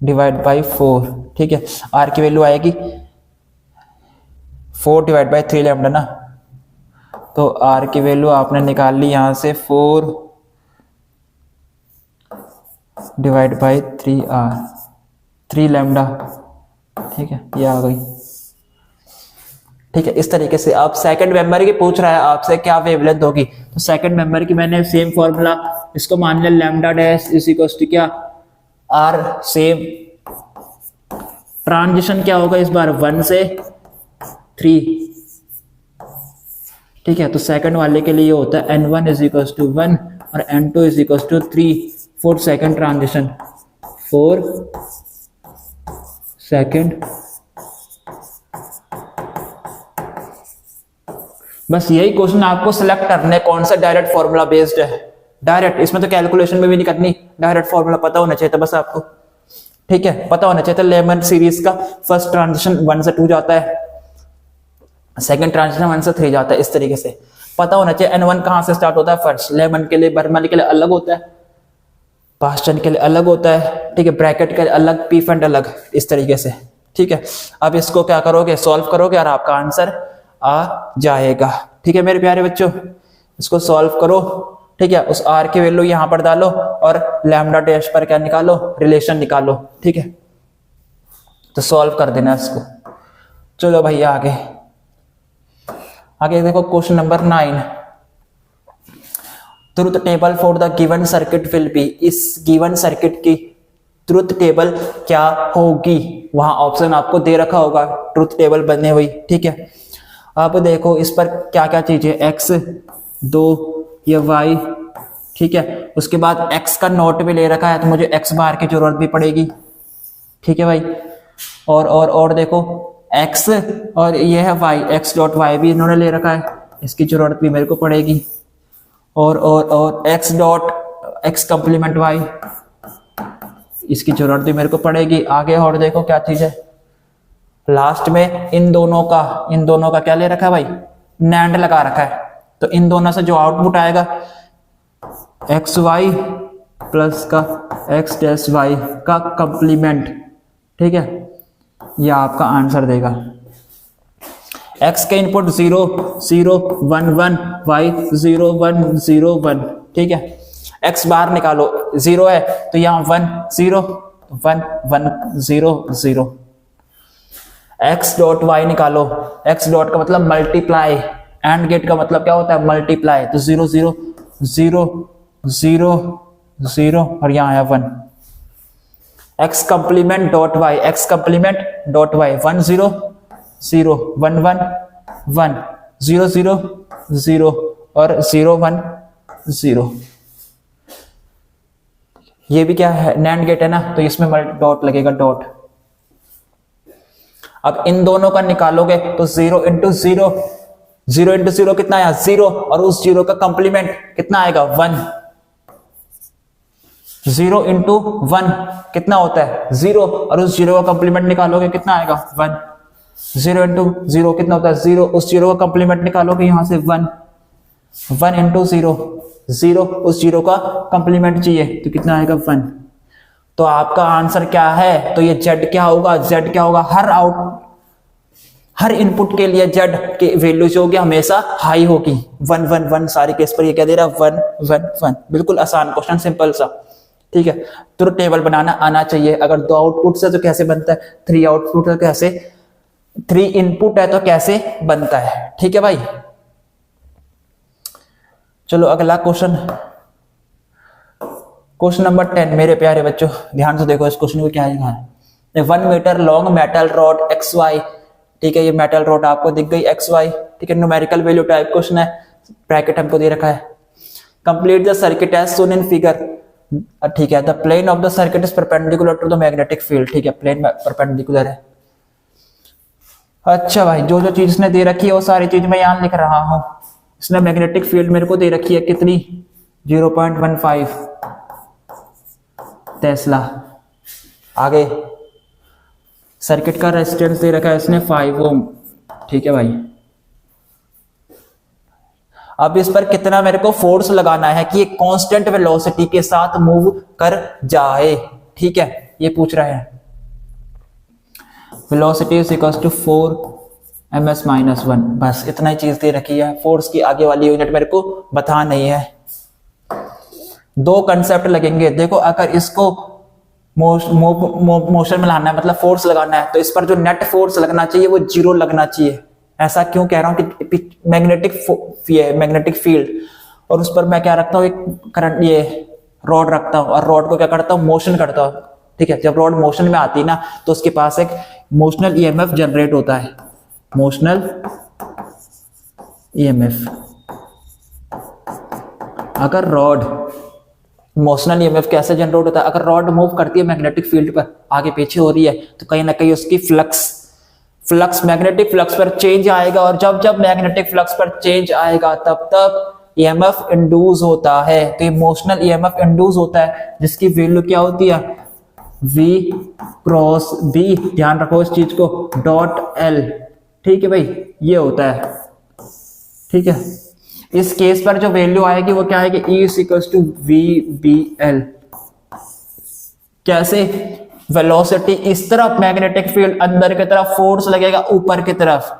डिवाइड बाई 4। ठीक है, आर की वैल्यू आएगी 4 डिवाइड बाई 3 लैम्डा ना, तो आर की वैल्यू आपने निकाल ली यहां से 4 डिवाइड बाई 3 आर, 3 लैम्डा। ठीक है, ये आ गई। ठीक है, इस तरीके से आप सेकंड मेंबर की पूछ रहा है आपसे क्या वेवलेंथ होगी, तो सेकंड मेंबर की मैंने सेम फॉर्मूला, इसको मान लिया lambda dash is equals to क्या आर, सेम। ट्रांजिशन क्या होगा इस बार 1 से 3। ठीक है, तो सेकंड वाले के लिए ये होता है n1 इज इक्वल्स टू 1 और n2 is equals to 3 for second transition, for second. बस यही क्वेश्चन आपको सिलेक्ट करने कौन सा डायरेक्ट फॉर्मूला बेस्ड है, डायरेक्ट, इसमें तो कैलकुलेशन में भी नहीं करनी, डायरेक्ट फॉर्मूला पता होना चाहिए था बस आपको। ठीक है, पता होना चाहिए था लेमन सीरीज का फर्स्ट ट्रांजिशन 1 से 2 जाता है, सेकंड ट्रांजिशन 1 से 3 जाता है, इस तरीके से पता होना चाहिए। n1 कहां से स्टार्ट होता है फर्स्ट, लेमन के लिए, बर्नौली के लिए अलग होता है, पास्टन के लिए अलग होता है। ठीक है, ब्रैकेट के लिए अलग, पी फंड अलग, इस तरीके से। ठीक है, अब इसको क्या करोगे, सॉल्व करोगे और आपका आंसर आ जाएगा। ठीक है मेरे प्यारे बच्चों, इसको सॉल्व करो। ठीक है, उस आर की वैल्यू यहां पर डालो और लैम्डा डैश पर क्या निकालो, रिलेशन निकालो। ठीक है, तो सॉल्व कर देना इसको। चलो भैया आगे, आगे देखो question number 9। Truth table for the given circuit will be, इस गिवन सर्किट की ट्रुथ टेबल क्या होगी, वहां ऑप्शन आपको दे रखा होगा, ट्रुथ टेबल बने हुई। ठीक है, अब देखो इस पर क्या क्या चीजें, x 2 या y। ठीक है, उसके बाद x का नोट भी ले रखा है तो मुझे x बार की जरूरत भी पड़ेगी। ठीक है भाई, और देखो x और ये है y, x डॉट y भी इन्होंने ले रखा है, इसकी जरूरत भी मेरे को पड़ेगी। और x dot x complement y, इसकी जरूरत भी मेरे को पड़ेगी। आगे और देखो क्या चीज है, लास्ट में इन दोनों का क्या ले रखा है भाई, नैंड लगा रखा है, तो इन दोनों से जो आउटपुट आएगा एक्स वाई प्लस का एक्स डैश वाई का कंप्लीमेंट। ठीक है, यह आपका आंसर देगा। x के इनपुट 0 0 1 1, y 0 1 0 1। ठीक है, x बाहर निकालो, 0 है तो यहाँ 1 0, 1 1 0 0। x डॉट वाई निकालो, x डॉट का मतलब मल्टीप्लाई, एंड गेट का मतलब क्या होता है मल्टीप्लाई, तो 0 0 0 0 0 और यहाँ आया 1। x complement dot Y, x complement dot Y 1 0 0 1 1 1 0 0 0 और 0 1 0। ये भी क्या है नैंड गेट है ना, तो इसमें डॉट लगेगा डॉट। अब इन दोनों का निकालोगे तो 0 इंटू 0, 0 इंटू 0 कितना आया 0, और उस 0 का कंप्लीमेंट कितना आएगा 1। 0 इंटू 1 कितना होता है 0, और उस 0 का कंप्लीमेंट निकालोगे कितना आएगा 1। 0 इंटू 0 कितना होता है 0, उस 0 का कंप्लीमेंट निकालोगे यहां से 1। 1 इंटू 0 0, उस 0 का कंप्लीमेंट चाहिए तो कितना आएगा 1। तो आपका आंसर क्या है, तो ये z क्या होगा, z क्या होगा, हर इनपुट के लिए z की वैल्यू जो होगी हमेशा हाई होगी। 1 1 1 सारे केस पर ये क्या दे रहा है 1 1 1। बिल्कुल आसान क्वेश्चन, सिंपल सा, ठीक है। ट्रुथ टेबल बनाना आना चाहिए। अगर 2 आउटपुट है तो कैसे बनता है, 3 आउटपुट है कैसे, 3 इनपुट है तो कैसे बनता है, ठीक है भाई। चलो अगला क्वेश्चन, क्वेश्चन नंबर 10। मेरे प्यारे बच्चों ध्यान से देखो इस क्वेश्चन को क्या है। 1 metre long metal rod XY, ठीक है, ये मेटल रॉड आपको दिख गई XY, ठीक है। न्यूमेरिकल वैल्यू टाइप क्वेश्चन है, ब्रैकेट हमको दे रखा है। Complete the circuit as shown in figure, ठीक है। The plane of the circuit is perpendicular to the magnetic field, ठीक है, प्लेन परपेंडिकुलर है। अच्छा भाई, जो जो चीज इसने दे रखी है वो सारी चीज मैं यहां लिख रहा हूं। इसने मैग्नेटिक फील्ड मेरे को दे रखी है कितनी 0.15 टेस्ला। आगे सर्किट का रेजिस्टेंस दे रखा है इसने 5 ओम, ठीक है भाई। अब इस पर कितना मेरे को फोर्स लगाना है कि ये कांस्टेंट वेलोसिटी के साथ मूव कर जाए, ठीक है, ये पूछ रहा है। Velocity is equal to 4 ms-1, बस इतना ही चीज दे रखी है। फोर्स की आगे वाली यूनिट मेरे को बता नहीं है। 2 कंसेप्ट लगेंगे। देखो अगर इसको मोशन में लाना है, मतलब फोर्स लगाना है, तो इस पर जो नेट फोर्स लगना चाहिए वो 0 लगना चाहिए। ऐसा क्यों कह रहा हूं कि मैग्नेटिक फील्ड, और उस पर मैं क्या रखता हूँ, एक करंट, ये रॉड रखता हूँ, और रॉड को क्या करता हूँ मोशन करता हूँ, ठीक है। जब रॉड मोशन में आती है ना तो उसके पास एक मोशनल EMF जनरेट होता है, मोशनल EMF। अगर रॉड मोशनल EMF कैसे जनरेट होता है, अगर रॉड मूव करती है मैग्नेटिक फील्ड पर, आगे पीछे हो रही है, तो कहीं ना कहीं उसकी फ्लक्स मैग्नेटिक फ्लक्स पर चेंज आएगा, और जब जब मैग्नेटिक फ्लक्स पर चेंज आएगा तब तब EMF इंड्यूस होता है। तो इमोशनल EMF इंड्यूस होता है, जिसकी वैल्यू क्या होती है V क्रॉस B, ध्यान रखो इस चीज को, डॉट L, ठीक है भाई, ये होता है, ठीक है। इस केस पर जो वैल्यू आएगी वो क्या आएगी, E = VBL। कैसे, वेलोसिटी इस तरफ, मैग्नेटिक फील्ड अंदर की तरफ, फोर्स लगेगा ऊपर की तरफ,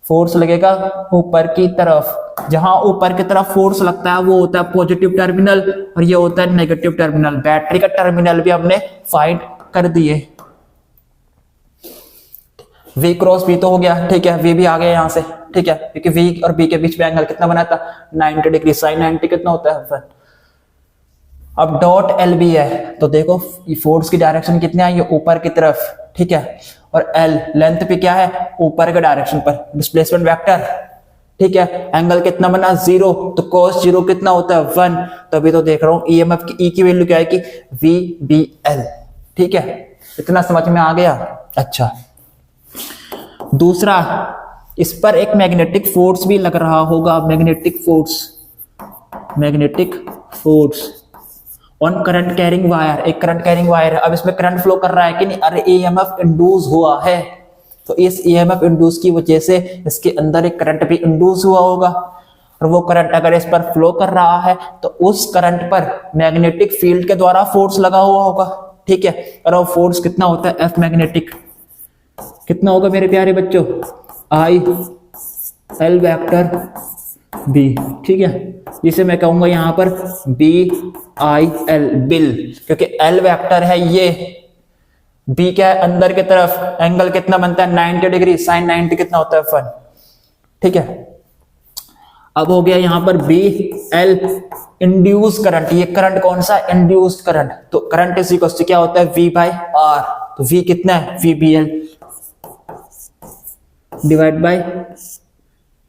फोर्स लगेगा ऊपर की तरफ। जहां ऊपर की तरफ फोर्स लगता है वो होता है पॉजिटिव टर्मिनल, और ये होता है नेगेटिव टर्मिनल। बैटरी का टर्मिनल भी हमने फाइंड कर दिए। V क्रॉस B तो हो गया, ठीक है, V भी आ गया यहां से, ठीक है, क्योंकि V और B के बीच में एंगल कितना बना था 90 डिग्री, sin 90 कितना होता है। अब डॉट L भी है, तो देखो फोर्स की डायरेक्शन कितनी आई है ऊपर की तरफ, ठीक है, और L लेंथ पे क्या है ऊपर के डायरेक्शन पर, डिस्प्लेसमेंट वेक्टर, ठीक है। एंगल कितना बना 0, तो cos 0 कितना होता है 1। तो अभी तो देख रहा हूं EMF की E की वैल्यू क्या है कि VBL, ठीक है, इतना समझ में आ गया। अच्छा, दूसरा, इस पर एक मैग्नेटिक फोर्स भी लग रहा होगा, magnetic force on current carrying wire, एक करंट कैरिंग वायर है। अब इसमें करंट फ्लो कर रहा है कि नहीं, अरे EMF इंड्यूस हुआ है, तो इस EMF इंड्यूस की वजह से इसके अंदर एक करंट भी इंड्यूस हुआ होगा, और वो करंट अगर इस पर फ्लो कर रहा है तो उस करंट पर मैग्नेटिक फील्ड के द्वारा फोर्स लगा हुआ होगा, ठीक है। और वो फोर्स कितना होता है F मैग्नेटिक, कितना होगा मेरे प्यारे बच्चों, IL वेक्टर B, ठीक है, जिसे मैं कहूंगा यहां पर BIL, बिल, क्योंकि L वेक्टर है ये, बी क्या है, अंदर की तरफ एंगल कितना बनता है 90 डिग्री, साइन 90 कितना होता है 1। ठीक है, अब हो गया यहां पर बी एल इंड्यूस करंट, ये करंट कौन सा, इंड्यूस्ड करंट। तो करंट इज इक्वल टू क्या होता है वी बाई आर, तो वी कितना है V B L divide by,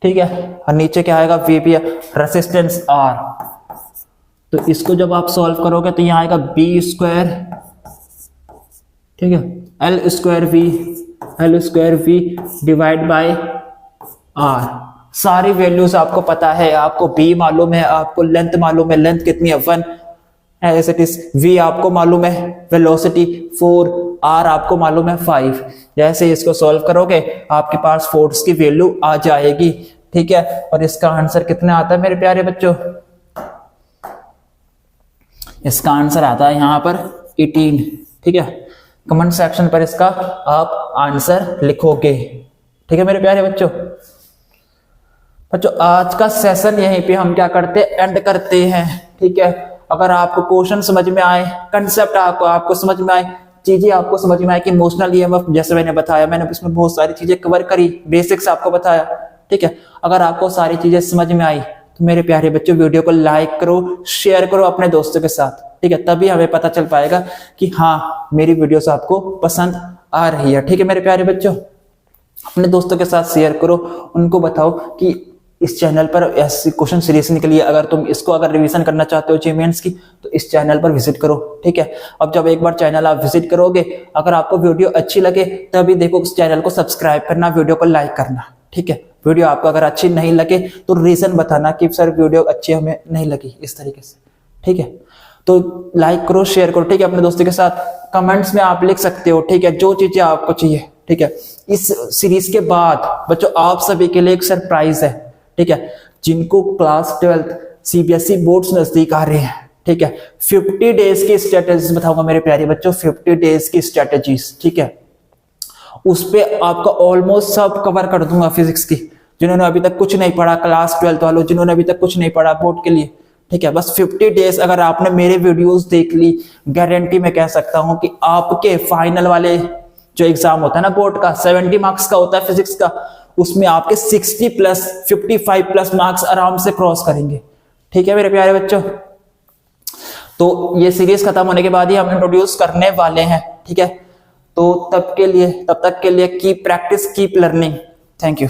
ठीक है, और नीचे क्या आएगा V B L resistance R. तो इसको जब आप सॉल्व करोगे तो यहां आएगा बी स्क्वायर, ठीक है, L square V divide by R. सारी वैल्यूज आपको पता है, आपको बी मालूम है, आपको लेंथ मालूम है, लेंथ कितनी है 1 है एज इट इज, वी आपको मालूम है, वेलोसिटी 4, आर आपको मालूम है 5। जैसे इसको सॉल्व करोगे आपके पास फोर्स की वैल्यू आ जाएगी। ठीक है, और इसका आंसर कितना आता है मेरे प्यारे बच्चों, इसका आंसर आता है यहां पर 18। ठीक है, कमेंट सेक्शन पर इसका आप आंसर लिखोगे। ठीक है मेरे प्यारे बच्चों, आज का सेशन यहीं पे हम क्या करते हैं, एंड करते हैं। ठीक है, अगर आपको क्वेश्चन समझ में आए, कंसेप्ट आपको समझ में आए, चीजें आपको समझ में आए कि इमोशनल ईएमएफ जैसे मैंने बताया, मैंने इसमें बहुत सारी चीजें कवर करी, बेसिक्स आपको बताया। ठीक है, अगर आपको सारी चीजें समझ में आई तो मेरे प्यारे बच्चों वीडियो को लाइक करो, शेयर करो अपने दोस्तों के साथ। ठीक है, तभी हमें पता चल पाएगा कि हाँ मेरी वीडियोस आपको पसंद आ रही है। ठीक है मेरे प्यारे बच्चों, अपने दोस्तों के साथ शेयर करो, उनको बताओ कि इस चैनल पर ऐसी क्वेश्चन सीरीज निकली है, अगर तुम इसको अगर रिवीजन करना चाहते हो अचीवमेंट्स की तो इस चैनल पर विजिट करो। ठीक है, अब जब एक बार चैनल आप विजिट करोगे, अगर आपको वीडियो अच्छी लगे तभी देखो उस चैनल को सब्सक्राइब करना, वीडियो को लाइक करना। ठीक है, वीडियो आपको अगर अच्छी नहीं लगे तो रीजन बताना कि सर वीडियो अच्छी हमें नहीं लगी, इस तरीके से। ठीक है, तो लाइक करो, शेयर करो। ठीक है, अपने दोस्तों के साथ कमेंट्स में आप लिख सकते हो। ठीक है, जो चीजें आपको चाहिए। ठीक है, इस सीरीज के बाद बच्चों आप सभी के लिए एक सरप्राइज है। ठीक है, जिनको क्लास 12 सीबीएसई बोर्ड्स नजदीक आ रहे हैं, ठीक है, 50 डेज की स्ट्रेटेजीज बताऊंगा मेरे प्यारे बच्चों, 50 डेज की स्ट्रेटेजीज। ठीक है, उस पे आपका ऑलमोस्ट सब कवर कर दूंगा फिजिक्स की, जिन्होंने अभी तक कुछ नहीं पढ़ा, क्लास 12 वालों जिन्होंने अभी तक कुछ नहीं पढ़ा बोर्ड के लिए। ठीक है, बस 50 डेज अगर आपने मेरे वीडियोस देख ली, गारंटी मैं कह सकता हूं कि आपके फाइनल वाले जो एग्जाम होता है ना बोर्ड का, 70 मार्क्स का होता है फिजिक्स का, उसमें आपके 60 प्लस 55 प्लस मार्क्स आराम से क्रॉस करेंगे। ठीक है मेरे प्यारे बच्चों, तो ये सीरीज खत्म होने के बाद ही हम इंट्रोड्यूस करने वाले हैं। ठीक है, तो तब तक के लिए keep practice, keep learning. Thank you.